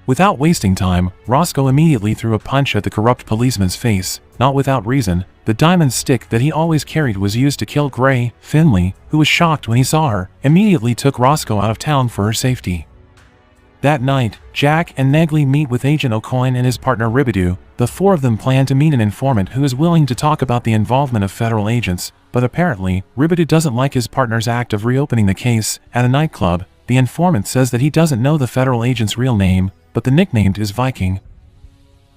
Without wasting time, Roscoe immediately threw a punch at the corrupt policeman's face. Not without reason, the diamond stick that he always carried was used to kill Gray. Finlay, who was shocked when he saw her, immediately took Roscoe out of town for her safety. That night, Jack and Neagley meet with Agent O'Coin and his partner Ribideau. The four of them plan to meet an informant who is willing to talk about the involvement of federal agents, but apparently, Ribideau doesn't like his partner's act of reopening the case. At a nightclub, the informant says that he doesn't know the federal agent's real name, but the nickname is Viking.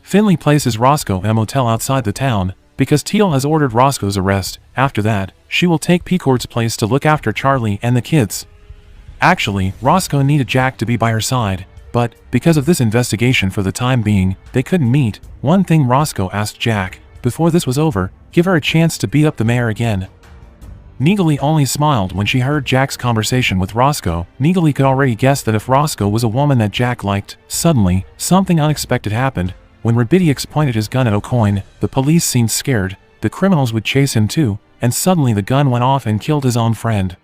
Finlay places Roscoe in a motel outside the town, because Teal has ordered Roscoe's arrest. After that, she will take Picord's place to look after Charlie and the kids. Actually, Roscoe needed Jack to be by her side, but, because of this investigation for the time being, they couldn't meet. One thing Roscoe asked Jack, before this was over, give her a chance to beat up the mayor again. Neagley only smiled when she heard Jack's conversation with Roscoe. Neagley could already guess that if Roscoe was a woman that Jack liked. Suddenly, something unexpected happened. When Ribideau pointed his gun at O'Coin, the police seemed scared. The criminals would chase him too, and suddenly the gun went off and killed his own friend.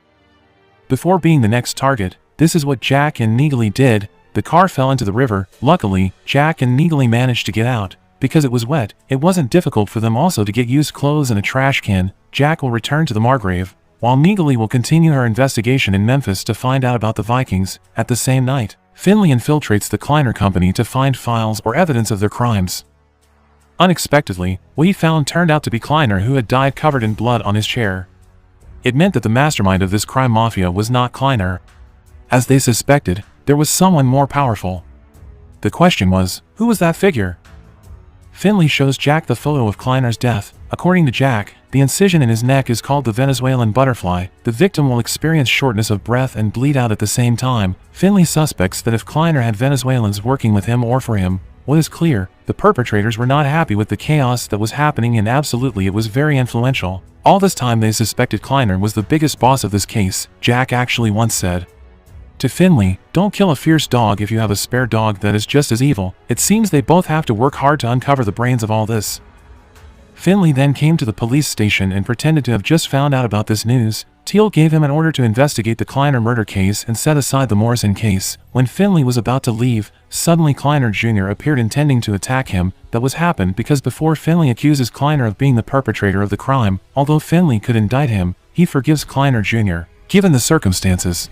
Before being the next target, this is what Jack and Neagley did. The car fell into the river. Luckily, Jack and Neagley managed to get out. Because it was wet, it wasn't difficult for them also to get used clothes and a trash can. Jack will return to the Margrave, while Neagley will continue her investigation in Memphis to find out about the Vikings. At the same night, Finlay infiltrates the Kleiner company to find files or evidence of their crimes. Unexpectedly, what he found turned out to be Kleiner, who had died covered in blood on his chair. It meant that the mastermind of this crime mafia was not Kleiner. As they suspected, there was someone more powerful. The question was, who was that figure? Finlay shows Jack the photo of Kleiner's death. According to Jack, the incision in his neck is called the Venezuelan butterfly. The victim will experience shortness of breath and bleed out at the same time. Finlay suspects that if Kleiner had Venezuelans working with him or for him, what is clear, the perpetrators were not happy with the chaos that was happening, and absolutely it was very influential. All this time they suspected Kleiner was the biggest boss of this case. Jack actually once said to Finlay, "Don't kill a fierce dog if you have a spare dog that is just as evil." It seems they both have to work hard to uncover the brains of all this. Finlay then came to the police station and pretended to have just found out about this news. Teal gave him an order to investigate the Kleiner murder case and set aside the Morrison case. When Finlay was about to leave, suddenly Kleiner Jr. appeared intending to attack him. That was happened because before Finlay accuses Kleiner of being the perpetrator of the crime, although Finlay could indict him, he forgives Kleiner Jr. Given the circumstances,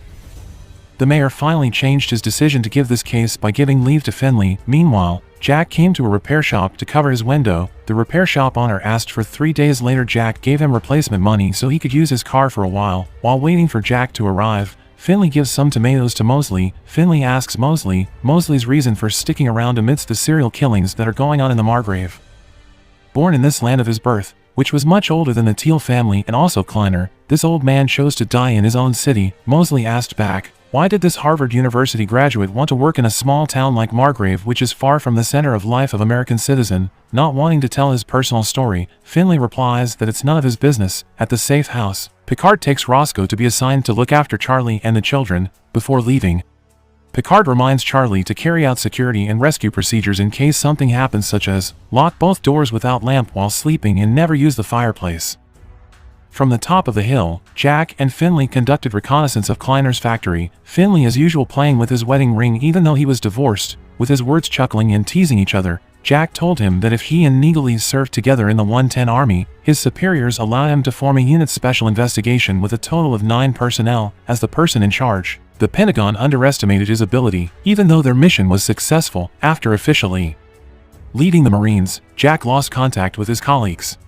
the mayor finally changed his decision to give this case by giving leave to Finlay. Meanwhile, Jack came to a repair shop to cover his window. The repair shop owner asked for 3 days later. Jack gave him replacement money so he could use his car for a while. While waiting for Jack to arrive, Finlay gives some tomatoes to Mosley. Finlay asks Mosley's reason for sticking around amidst the serial killings that are going on in the Margrave. born in this land of his birth, which was much older than the Teal family and also Kleiner. This old man chose to die in his own city. Mosley asked back, why did this Harvard University graduate want to work in a small town like Margrave, which is far from the center of life of American citizen? Not wanting to tell his personal story, Finlay replies that it's none of his business. At the safe house, Picard takes Roscoe to be assigned to look after Charlie and the children. Before leaving, Picard reminds Charlie to carry out security and rescue procedures in case something happens, such as lock both doors without lamp while sleeping and never use the fireplace. From the top of the hill, Jack and Finlay conducted reconnaissance of Kleiner's factory. Finlay as usual playing with his wedding ring even though he was divorced, with his words chuckling and teasing each other. Jack told him that if he and Neagley served together in the 110 Army, his superiors allowed him to form a unit special investigation with a total of 9 personnel as the person in charge. The Pentagon underestimated his ability, even though their mission was successful. After officially leading the Marines, Jack lost contact with his colleagues.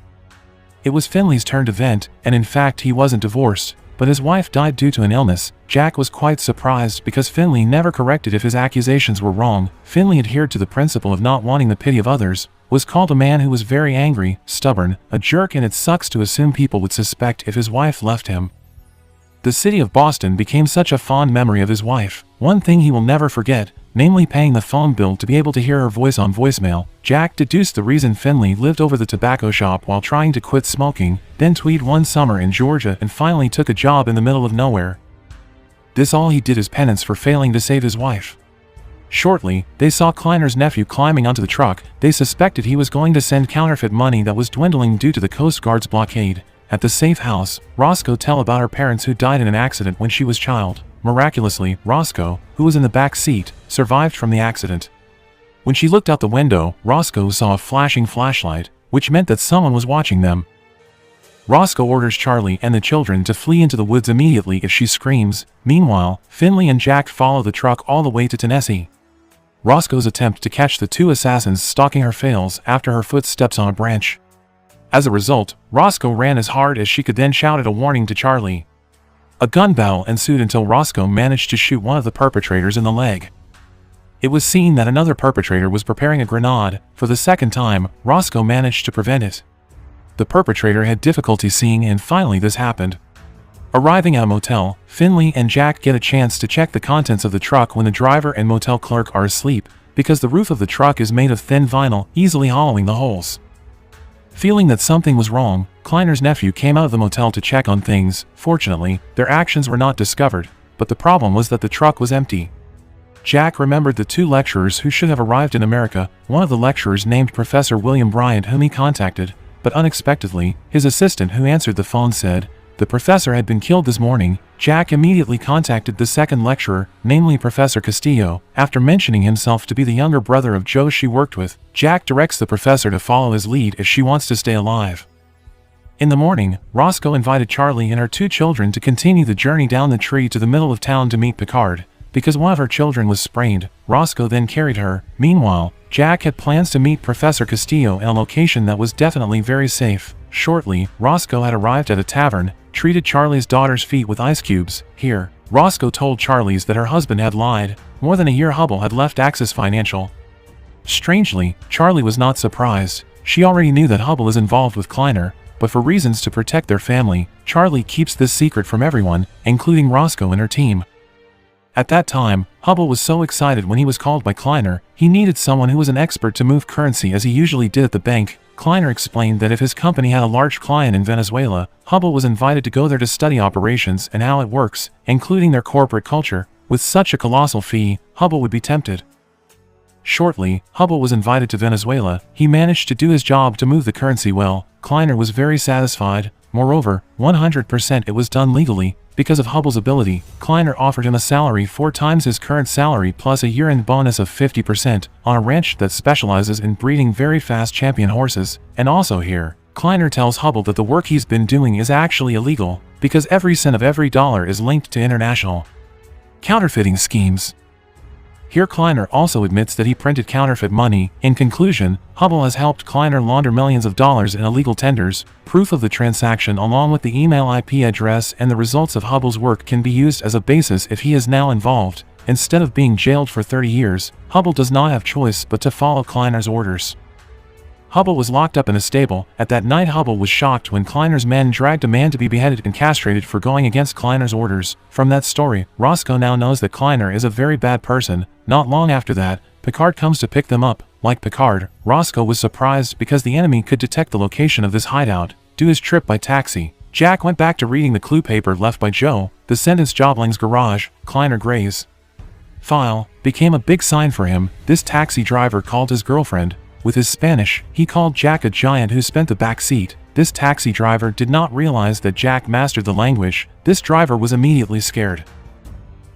It was Finlay's turn to vent, and in fact he wasn't divorced, but his wife died due to an illness. Jack was quite surprised because Finlay never corrected if his accusations were wrong. Finlay adhered to the principle of not wanting the pity of others, was called a man who was very angry, stubborn, a jerk, and it sucks to assume people would suspect if his wife left him. The city of Boston became such a fond memory of his wife. One thing he will never forget, namely paying the phone bill to be able to hear her voice on voicemail. Jack deduced the reason Finlay lived over the tobacco shop while trying to quit smoking, then tweed one summer in Georgia and finally took a job in the middle of nowhere. This all he did as penance for failing to save his wife. Shortly, they saw Kleiner's nephew climbing onto the truck. They suspected he was going to send counterfeit money that was dwindling due to the Coast Guard's blockade. At the safe house, Roscoe tells about her parents who died in an accident when she was a child. Miraculously, Roscoe, who was in the back seat, survived from the accident. When she looked out the window, Roscoe saw a flashing flashlight, which meant that someone was watching them. Roscoe orders Charlie and the children to flee into the woods immediately if she screams. Meanwhile, Finlay and Jack follow the truck all the way to Tennessee. Roscoe's attempt to catch the 2 assassins stalking her fails after her foot steps on a branch. As a result, Roscoe ran as hard as she could, then shouted a warning to Charlie. A gun battle ensued until Roscoe managed to shoot one of the perpetrators in the leg. It was seen that another perpetrator was preparing a grenade. For the second time, Roscoe managed to prevent it. The perpetrator had difficulty seeing, and finally this happened. Arriving at a motel, Finlay and Jack get a chance to check the contents of the truck when the driver and motel clerk are asleep, because the roof of the truck is made of thin vinyl, easily hollowing the holes. Feeling that something was wrong, Kleiner's nephew came out of the motel to check on things. Fortunately, their actions were not discovered, but the problem was that the truck was empty. Jack remembered the 2 lecturers who should have arrived in America. One of the lecturers named Professor William Bryant, whom he contacted, but unexpectedly, his assistant who answered the phone said the professor had been killed this morning. Jack immediately contacted the second lecturer, namely Professor Castillo. After mentioning himself to be the younger brother of Joe she worked with, Jack directs the professor to follow his lead as she wants to stay alive. In the morning, Roscoe invited Charlie and her 2 children to continue the journey down the tree to the middle of town to meet Picard. Because one of her children was sprained, Roscoe then carried her. Meanwhile, Jack had plans to meet Professor Castillo in a location that was definitely very safe. Shortly, Roscoe had arrived at a tavern, treated Charlie's daughter's feet with ice cubes. Here, Roscoe told Charlie's that her husband had lied. More than a year Hubble had left Axis Financial. Strangely, Charlie was not surprised. She already knew that Hubble is involved with Kleiner, but for reasons to protect their family, Charlie keeps this secret from everyone, including Roscoe and her team. At that time, Hubble was so excited when he was called by Kleiner. He needed someone who was an expert to move currency as he usually did at the bank. Kleiner explained that if his company had a large client in Venezuela, Hubble was invited to go there to study operations and how it works, including their corporate culture. With such a colossal fee, Hubble would be tempted. Shortly, Hubble was invited to Venezuela. He managed to do his job to move the currency well. Kleiner was very satisfied. Moreover, 100% it was done legally. Because of Hubble's ability, Kleiner offered him a salary 4 times his current salary plus a year-end bonus of 50% on a ranch that specializes in breeding very fast champion horses. And also here, Kleiner tells Hubble that the work he's been doing is actually illegal, because every cent of every dollar is linked to international counterfeiting schemes. Here Kleiner also admits that he printed counterfeit money. In conclusion, Hubble has helped Kleiner launder millions of dollars in illegal tenders. Proof of the transaction along with the email IP address and the results of Hubble's work can be used as a basis if he is now involved. Instead of being jailed for 30 years, Hubble does not have choice but to follow Kleiner's orders. Hubble was locked up in a stable. At that night, Hubble was shocked when Kleiner's men dragged a man to be beheaded and castrated for going against Kleiner's orders. From that story, Roscoe now knows that Kleiner is a very bad person. Not long after that, Picard comes to pick them up. Like Picard, Roscoe was surprised because the enemy could detect the location of this hideout. Do his trip by taxi. Jack went back to reading the clue paper left by Joe. The sentence "Jobling's garage, Kleiner Gray's file" became a big sign for him. This taxi driver called his girlfriend. With his Spanish, he called Jack a giant who spent the back seat. This taxi driver did not realize that Jack mastered the language. This driver was immediately scared.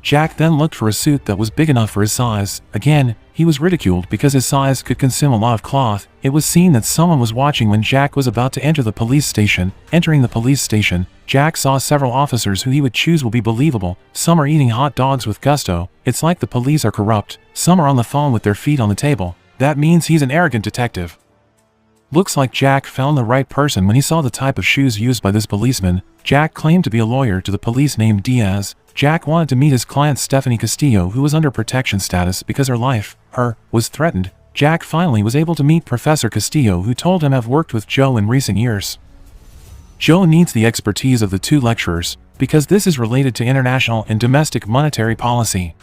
Jack then looked for a suit that was big enough for his size. Again, he was ridiculed because his size could consume a lot of cloth. It was seen that someone was watching when Jack was about to enter the police station. Entering the police station, Jack saw several officers who he would choose will be believable. Some are eating hot dogs with gusto. It's like the police are corrupt. Some are on the phone with their feet on the table. That means he's an arrogant detective. Looks like Jack found the right person when he saw the type of shoes used by this policeman. Jack claimed to be a lawyer to the police named Diaz. Jack wanted to meet his client Stephanie Castillo, who was under protection status because her life, was threatened. Jack finally was able to meet Professor Castillo, who told him have worked with Joe in recent years. Joe needs the expertise of the two lecturers, because this is related to international and domestic monetary policy.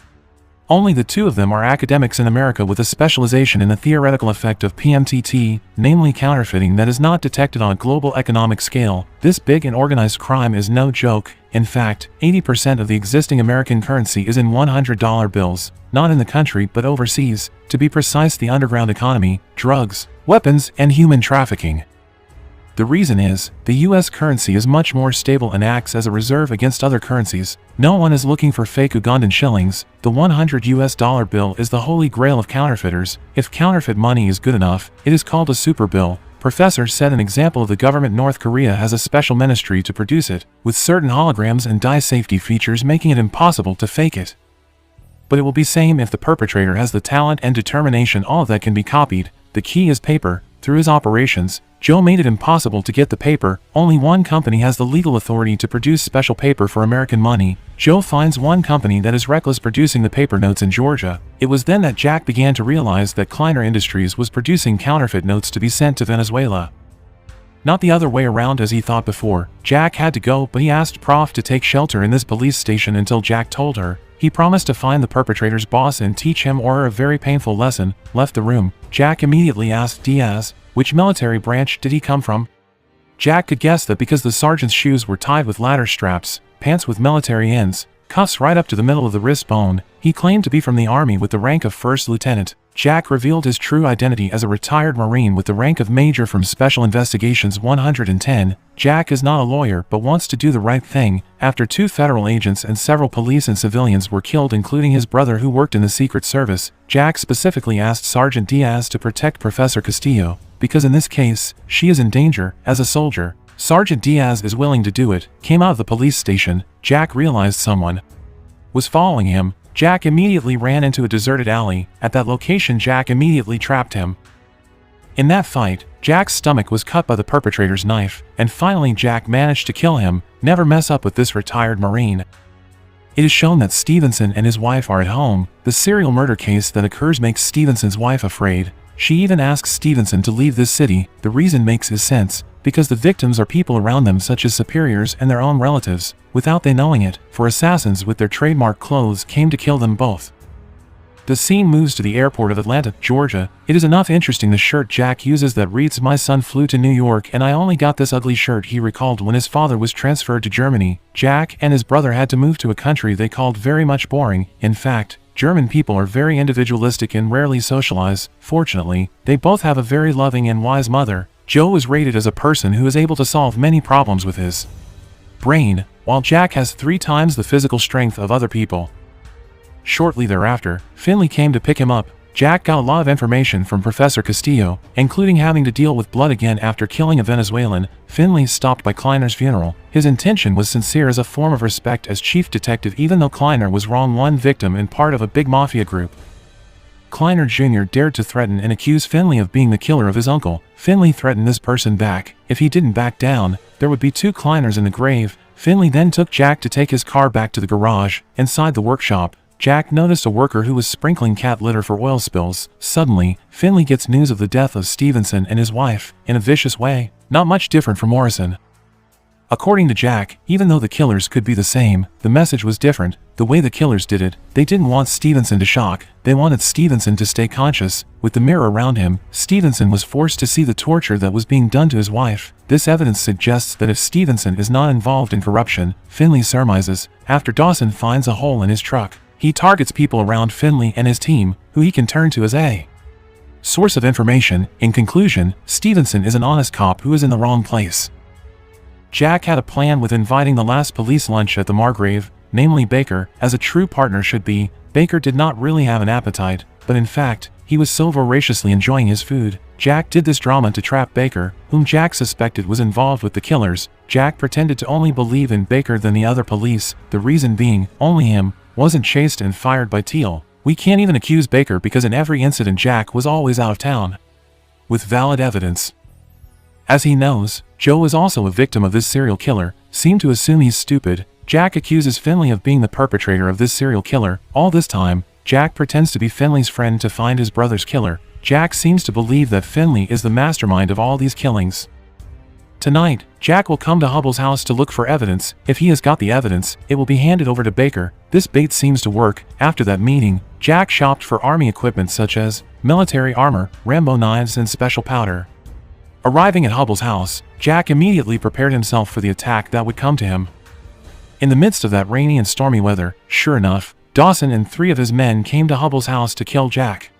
Only the two of them are academics in America with a specialization in the theoretical effect of PMTT, namely counterfeiting that is not detected on a global economic scale. This big and organized crime is no joke. In fact, 80% of the existing American currency is in $100 bills, not in the country but overseas. To be precise, the underground economy, drugs, weapons, and human trafficking. The reason is, the US currency is much more stable and acts as a reserve against other currencies. No one is looking for fake Ugandan shillings. The $100 bill is the holy grail of counterfeiters. If counterfeit money is good enough, it is called a super bill. Professor said an example of the government North Korea has a special ministry to produce it, with certain holograms and dye safety features making it impossible to fake it. But it will be same if the perpetrator has the talent and determination. All of that can be copied. The key is paper. Through his operations, Joe made it impossible to get the paper. Only one company has the legal authority to produce special paper for American money. Joe finds one company that is reckless producing the paper notes in Georgia. It was then that Jack began to realize that Kleiner Industries was producing counterfeit notes to be sent to Venezuela. Not the other way around as he thought before. Jack had to go, but he asked Prof to take shelter in this police station until Jack told her. He promised to find the perpetrator's boss and teach him or her a very painful lesson. Left the room. Jack immediately asked Diaz, which military branch did he come from? Jack could guess that because the sergeant's shoes were tied with ladder straps, pants with military ends, cuffs right up to the middle of the wrist bone, he claimed to be from the Army with the rank of first lieutenant. Jack revealed his true identity as a retired Marine with the rank of Major from Special Investigations 110. Jack is not a lawyer but wants to do the right thing. After 2 federal agents and several police and civilians were killed, including his brother who worked in the Secret Service, Jack specifically asked Sergeant Diaz to protect Professor Castillo, because in this case, she is in danger. As a soldier, Sergeant Diaz is willing to do it. Came out of the police station, Jack realized someone was following him. Jack immediately ran into a deserted alley. At that location, Jack immediately trapped him. In that fight, Jack's stomach was cut by the perpetrator's knife, and finally Jack managed to kill him. Never mess up with this retired Marine. It is shown that Stevenson and his wife are at home. The serial murder case that occurs makes Stevenson's wife afraid. She even asks Stevenson to leave this city. The reason makes his sense, because the victims are people around them such as superiors and their own relatives, without they knowing it, for assassins with their trademark clothes came to kill them both. The scene moves to the airport of Atlanta, Georgia. It is enough interesting the shirt Jack uses that reads "My son flew to New York and I only got this ugly shirt." He recalled when his father was transferred to Germany, Jack and his brother had to move to a country they called very much boring. In fact, German people are very individualistic and rarely socialize. Fortunately, they both have a very loving and wise mother. Joe is rated as a person who is able to solve many problems with his brain, while Jack has 3 times the physical strength of other people. Shortly thereafter, Finlay came to pick him up. Jack got a lot of information from Professor Castillo, including having to deal with blood again after killing a Venezuelan. Finlay stopped by Kleiner's funeral. His intention was sincere as a form of respect as chief detective, even though Kleiner was wrong, one victim and part of a big mafia group. Kleiner Jr. dared to threaten and accuse Finlay of being the killer of his uncle. Finlay threatened this person back. If he didn't back down, there would be 2 Kleiners in the grave. Finlay then took Jack to take his car back to the garage. Inside the workshop, Jack noticed a worker who was sprinkling cat litter for oil spills. Suddenly, Finlay gets news of the death of Stevenson and his wife, in a vicious way, not much different from Morrison. According to Jack, even though the killers could be the same, the message was different. The way the killers did it, they didn't want Stevenson to shock, they wanted Stevenson to stay conscious. With the mirror around him, Stevenson was forced to see the torture that was being done to his wife. This evidence suggests that if Stevenson is not involved in corruption, Finlay surmises, after Dawson finds a hole in his truck, he targets people around Finlay and his team, who he can turn to as a source of information. In conclusion, Stevenson is an honest cop who is in the wrong place. Jack had a plan with inviting the last police lunch at the Margrave, namely Baker, as a true partner should be. Baker did not really have an appetite, but in fact, he was so voraciously enjoying his food. Jack did this drama to trap Baker, whom Jack suspected was involved with the killers. Jack pretended to only believe in Baker than the other police, the reason being, only him wasn't chased and fired by Teal. We can't even accuse Baker because in every incident Jack was always out of town with valid evidence. As he knows, Joe is also a victim of this serial killer, seemed to assume he's stupid. Jack accuses Finlay of being the perpetrator of this serial killer. All this time, Jack pretends to be Finlay's friend to find his brother's killer. Jack seems to believe that Finlay is the mastermind of all these killings. Tonight, Jack will come to Hubbell's house to look for evidence. If he has got the evidence, it will be handed over to Baker. This bait seems to work. After that meeting, Jack shopped for army equipment such as military armor, Rambo knives and special powder. Arriving at Hubbell's house, Jack immediately prepared himself for the attack that would come to him. In the midst of that rainy and stormy weather, sure enough, Dawson and 3 of his men came to Hubbell's house to kill Jack.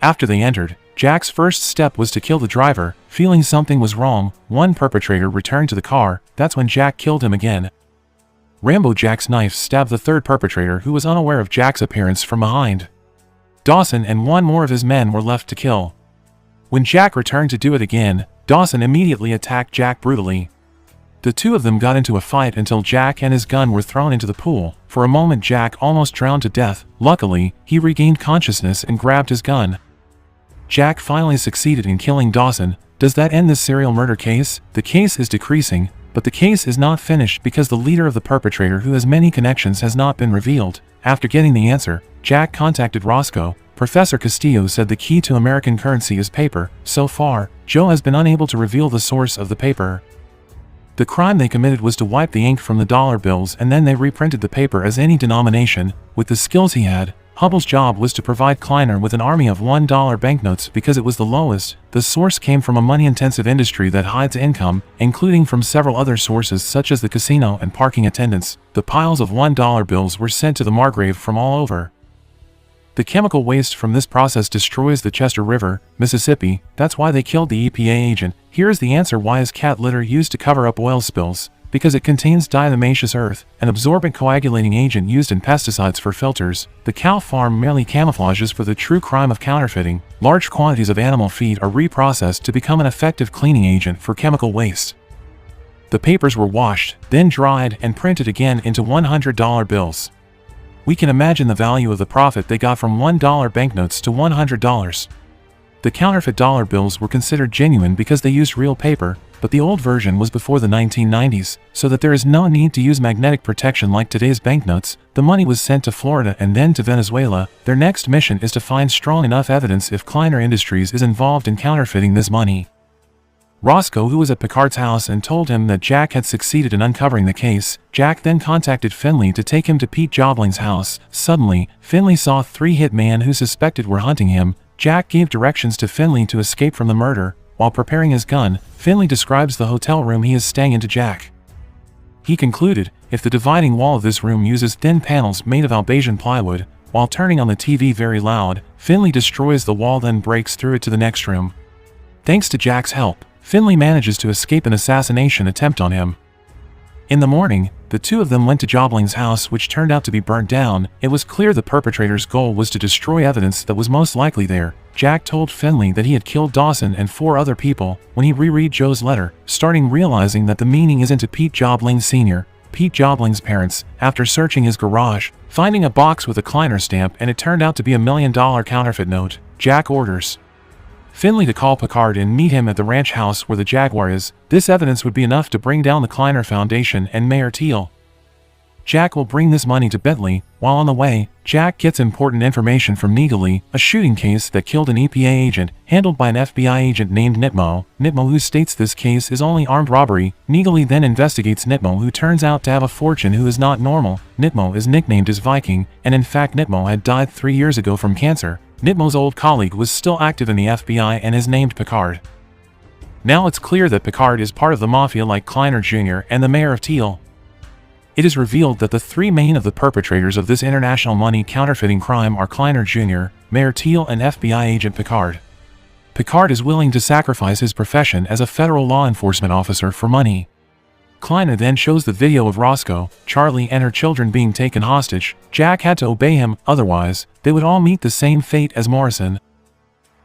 After they entered, Jack's first step was to kill the driver. Feeling something was wrong, one perpetrator returned to the car. That's when Jack killed him again. Rambo Jack's knife stabbed the 3rd perpetrator who was unaware of Jack's appearance from behind. Dawson and 1 more of his men were left to kill. When Jack returned to do it again, Dawson immediately attacked Jack brutally. The 2 of them got into a fight until Jack and his gun were thrown into the pool. For a moment Jack almost drowned to death. Luckily, he regained consciousness and grabbed his gun. Jack finally succeeded in killing Dawson. Does that end this serial murder case? The case is decreasing, but the case is not finished because the leader of the perpetrator who has many connections has not been revealed. After getting the answer, Jack contacted Roscoe. Professor Castillo said the key to American currency is paper. So far, Joe has been unable to reveal the source of the paper. The crime they committed was to wipe the ink from the dollar bills and then they reprinted the paper as any denomination. With the skills he had, Hubbell's job was to provide Kleiner with an army of $1 banknotes because it was the lowest. The source came from a money-intensive industry that hides income, including from several other sources such as the casino and parking attendants. The piles of $1 bills were sent to the Margrave from all over. The chemical waste from this process destroys the Chester River, Mississippi. That's why they killed the EPA agent. Here is the answer: why is cat litter used to cover up oil spills? Because it contains diatomaceous earth, an absorbent coagulating agent used in pesticides for filters. The cow farm merely camouflages for the true crime of counterfeiting. Large quantities of animal feed are reprocessed to become an effective cleaning agent for chemical waste. The papers were washed, then dried and printed again into $100 bills. We can imagine the value of the profit they got from $1 banknotes to $100. The counterfeit dollar bills were considered genuine because they used real paper, but the old version was before the 1990s, so that there is no need to use magnetic protection like today's banknotes. The money was sent to Florida and then to Venezuela. Their next mission is to find strong enough evidence if Kleiner Industries is involved in counterfeiting this money. Roscoe, who was at Picard's house, and told him that Jack had succeeded in uncovering the case. Jack then contacted Finlay to take him to Pete Jobling's house. Suddenly, Finlay saw 3 hitmen who suspected were hunting him. Jack gave directions to Finlay to escape from the murder. While preparing his gun, Finlay describes the hotel room he is staying in to Jack. He concluded, if the dividing wall of this room uses thin panels made of Albasian plywood, while turning on the TV very loud, Finlay destroys the wall then breaks through it to the next room. Thanks to Jack's help, Finlay manages to escape an assassination attempt on him. In the morning, the 2 of them went to Jobling's house, which turned out to be burnt down. It was clear the perpetrator's goal was to destroy evidence that was most likely there. Jack told Finlay that he had killed Dawson and 4 other people. When he reread Joe's letter, starting realizing that the meaning isn't to Pete Jobling Sr., Pete Jobling's parents, after searching his garage, finding a box with a Kleiner stamp, and it turned out to be $1 million counterfeit note. Jack orders Finlay to call Picard and meet him at the ranch house where the Jaguar is. This evidence would be enough to bring down the Kleiner Foundation and Mayor Teal. Jack will bring this money to Bentley. While on the way, Jack gets important information from Neagley, a shooting case that killed an EPA agent, handled by an FBI agent named Nitmo, who states this case is only armed robbery. Neagley then investigates Nitmo, who turns out to have a fortune who is not normal. Nitmo is nicknamed as Viking, and in fact Nitmo had died 3 years ago from cancer. Nitmo's old colleague was still active in the FBI and is named Picard. Now it's clear that Picard is part of the mafia like Kleiner Jr. and the mayor of Teal. It is revealed that the three main of the perpetrators of this international money counterfeiting crime are Kleiner Jr., Mayor Teal, and FBI agent Picard. Picard is willing to sacrifice his profession as a federal law enforcement officer for money. Kleiner then shows the video of Roscoe, Charlie, and her children being taken hostage. Jack had to obey him, otherwise, they would all meet the same fate as Morrison.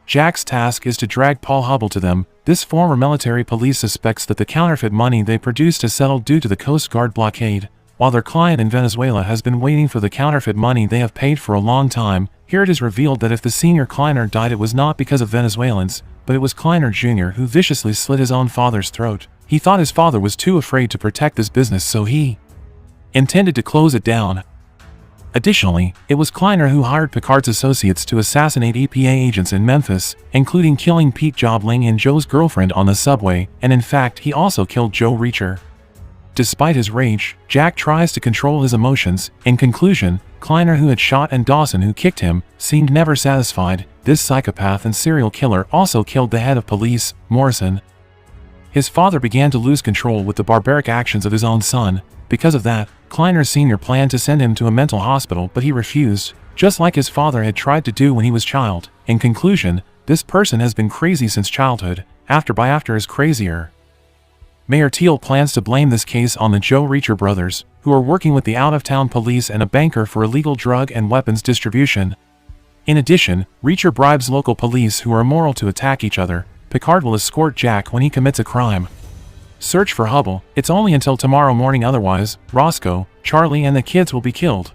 Jack's task is to drag Paul Hubble to them. This former military police suspects that the counterfeit money they produced has settled due to the Coast Guard blockade. While their client in Venezuela has been waiting for the counterfeit money they have paid for a long time, here it is revealed that if the senior Kleiner died, it was not because of Venezuelans, but it was Kleiner Jr. who viciously slit his own father's throat. He thought his father was too afraid to protect this business, so he intended to close it down. Additionally, it was Kleiner who hired Picard's associates to assassinate EPA agents in Memphis, including killing Pete Jobling and Joe's girlfriend on the subway, and in fact he also killed Joe Reacher. Despite his rage, Jack tries to control his emotions. In conclusion, Kleiner, who had shot, and Dawson, who kicked him, seemed never satisfied. This psychopath and serial killer also killed the head of police, Morrison. His father began to lose control with the barbaric actions of his own son. Because of that, Kleiner Sr. planned to send him to a mental hospital, but he refused, just like his father had tried to do when he was a child. In conclusion, this person has been crazy since childhood. After is crazier. Mayor Teal plans to blame this case on the Joe Reacher brothers, who are working with the out-of-town police and a banker for illegal drug and weapons distribution. In addition, Reacher bribes local police who are immoral to attack each other. Picard will escort Jack when he commits a crime. Search for Hubble. It's only until tomorrow morning, otherwise, Roscoe, Charlie, and the kids will be killed.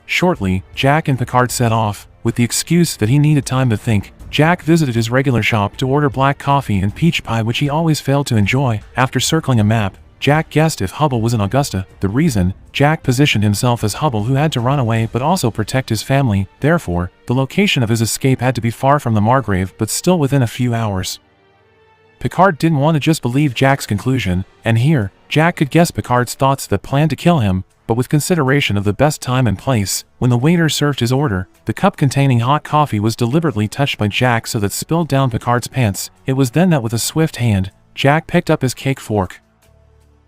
Shortly, Jack and Picard set off. With the excuse that he needed time to think, Jack visited his regular shop to order black coffee and peach pie, which he always failed to enjoy. After circling a map, Jack guessed if Hubble was in Augusta. The reason, Jack positioned himself as Hubble, who had to run away but also protect his family. Therefore, the location of his escape had to be far from the Margrave, but still within a few hours. Picard didn't want to just believe Jack's conclusion, and here, Jack could guess Picard's thoughts that planned to kill him, but with consideration of the best time and place. When the waiter served his order, the cup containing hot coffee was deliberately touched by Jack so that spilled down Picard's pants. It was then that with a swift hand, Jack picked up his cake fork.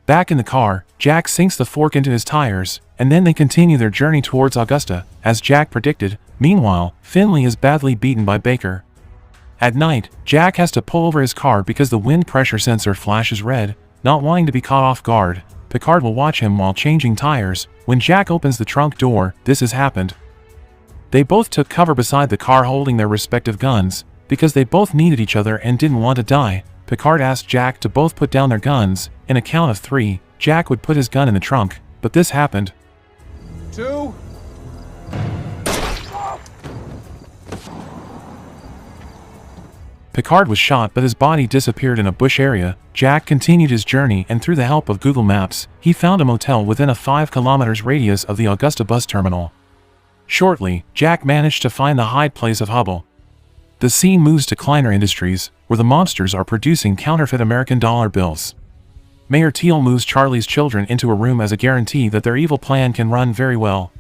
Back in the car, Jack sinks the fork into his tires, and then they continue their journey towards Augusta, as Jack predicted. Meanwhile, Finlay is badly beaten by Baker. At night, Jack has to pull over his car because the wind pressure sensor flashes red. Not wanting to be caught off guard, Picard will watch him while changing tires. When Jack opens the trunk door, this has happened. They both took cover beside the car holding their respective guns, because they both needed each other and didn't want to die. Picard asked Jack to both put down their guns. In a count of 3, Jack would put his gun in the trunk, but this happened. 2. Picard was shot, but his body disappeared in a bush area. Jack continued his journey, and through the help of Google Maps, he found a motel within a 5-kilometer radius of the Augusta bus terminal. Shortly, Jack managed to find the hide place of Hubble. The scene moves to Kleiner Industries, where the mobsters are producing counterfeit American dollar bills. Mayor Teal moves Charlie's children into a room as a guarantee that their evil plan can run very well.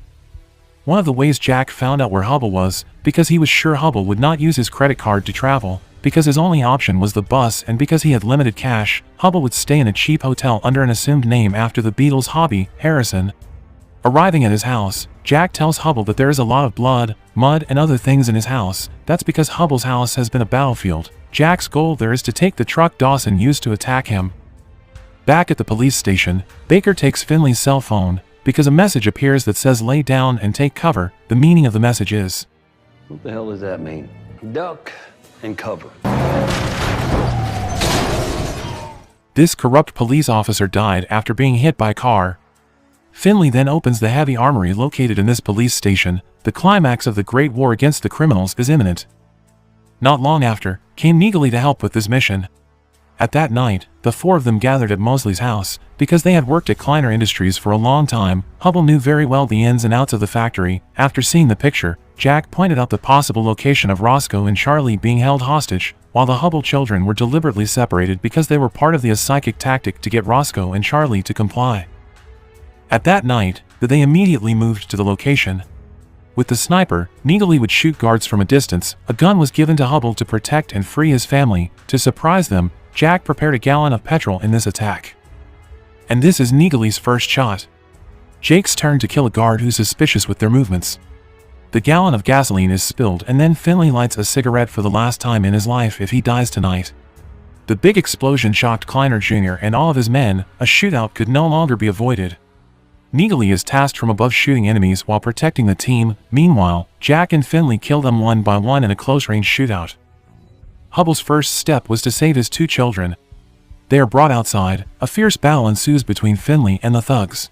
One of the ways Jack found out where Hubble was, because he was sure Hubble would not use his credit card to travel. Because his only option was the bus, and because he had limited cash, Hubble would stay in a cheap hotel under an assumed name after the Beatles' hobby, Harrison. Arriving at his house, Jack tells Hubble that there is a lot of blood, mud, and other things in his house. That's because Hubble's house has been a battlefield. Jack's goal there is to take the truck Dawson used to attack him. Back at the police station, Baker takes Finlay's cell phone, because a message appears that says lay down and take cover. The meaning of the message is, what the hell does that mean? Duck and cover. This corrupt police officer died after being hit by a car. Finlay then opens the heavy armory located in this police station. The climax of the Great War against the criminals is imminent. Not long after, came Neagley to help with this mission. At that night, the four of them gathered at Mosley's house. Because they had worked at Kleiner Industries for a long time, Hubble knew very well the ins and outs of the factory. After seeing the picture, Jack pointed out the possible location of Roscoe and Charlie being held hostage, while the Hubble children were deliberately separated because they were part of the psychic tactic to get Roscoe and Charlie to comply. At that night, they immediately moved to the location. With the sniper, Neagley would shoot guards from a distance. A gun was given to Hubble to protect and free his family. To surprise them, Jack prepared a gallon of petrol in this attack. And this is Neagley's first shot. Jake's turn to kill a guard who's suspicious with their movements. The gallon of gasoline is spilled and then Finlay lights a cigarette for the last time in his life if he dies tonight. The big explosion shocked Kleiner Jr. and all of his men. A shootout could no longer be avoided. Neagley is tasked from above shooting enemies while protecting the team. Meanwhile, Jack and Finlay kill them one by one in a close-range shootout. Hubble's first step was to save his two children. They are brought outside. A fierce battle ensues between Finlay and the thugs.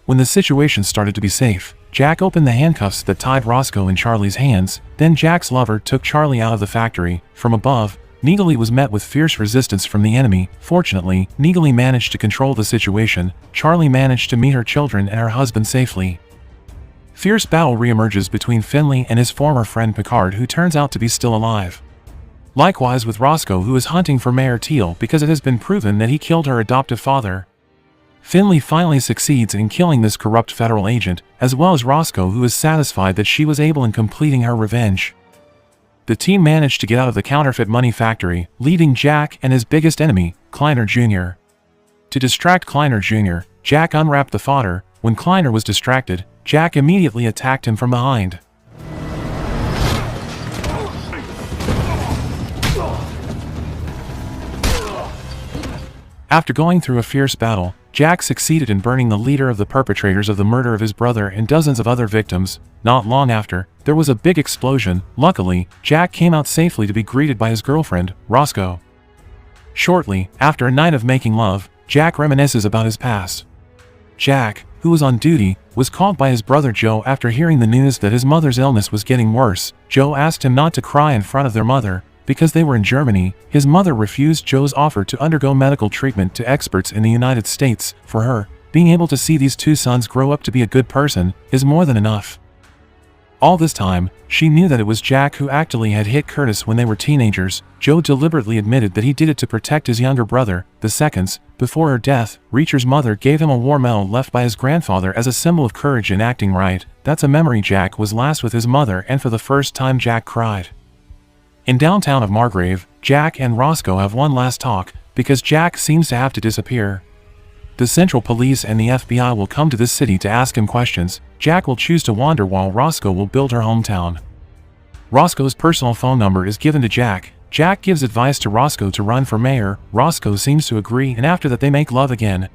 When the situation started to be safe, Jack opened the handcuffs that tied Roscoe in Charlie's hands. Then Jack's lover took Charlie out of the factory. From above, Neagley was met with fierce resistance from the enemy. Fortunately, Neagley managed to control the situation. Charlie managed to meet her children and her husband safely. Fierce battle reemerges between Finlay and his former friend Picard, who turns out to be still alive. Likewise with Roscoe, who is hunting for Mayor Teal because it has been proven that he killed her adoptive father. Finlay finally succeeds in killing this corrupt federal agent, as well as Roscoe, who is satisfied that she was able in completing her revenge. The team managed to get out of the counterfeit money factory, leaving Jack and his biggest enemy, Kleiner Jr. To distract Kleiner Jr., Jack unwrapped the fodder. When Kleiner was distracted, Jack immediately attacked him from behind. After going through a fierce battle, Jack succeeded in burning the leader of the perpetrators of the murder of his brother and dozens of other victims. Not long after, there was a big explosion. Luckily, Jack came out safely to be greeted by his girlfriend, Roscoe. Shortly after a night of making love, Jack reminisces about his past. Jack, who was on duty, was called by his brother Joe after hearing the news that his mother's illness was getting worse. Joe asked him not to cry in front of their mother. Because they were in Germany, his mother refused Joe's offer to undergo medical treatment to experts in the United States. For her, being able to see these two sons grow up to be a good person is more than enough. All this time, she knew that it was Jack who actually had hit Curtis when they were teenagers. Joe deliberately admitted that he did it to protect his younger brother. The seconds before her death, Reacher's mother gave him a war medal left by his grandfather as a symbol of courage in acting right. That's a memory. Jack was last with his mother, and for the first time Jack cried. In downtown of Margrave, Jack and Roscoe have one last talk, because Jack seems to have to disappear. The Central Police and the FBI will come to this city to ask him questions. Jack will choose to wander while Roscoe will build her hometown. Roscoe's personal phone number is given to Jack. Jack gives advice to Roscoe to run for mayor. Roscoe seems to agree, and after that they make love again.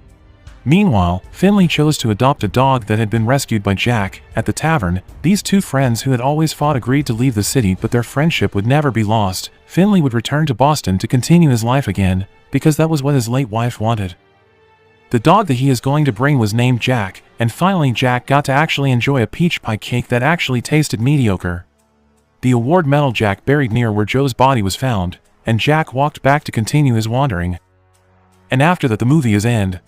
Meanwhile, Finlay chose to adopt a dog that had been rescued by Jack. At the tavern, these two friends who had always fought agreed to leave the city, but their friendship would never be lost. Finlay would return to Boston to continue his life again, because that was what his late wife wanted. The dog that he is going to bring was named Jack, and finally Jack got to actually enjoy a peach pie cake that actually tasted mediocre. The award medal Jack buried near where Joe's body was found, and Jack walked back to continue his wandering. And after that the movie is end.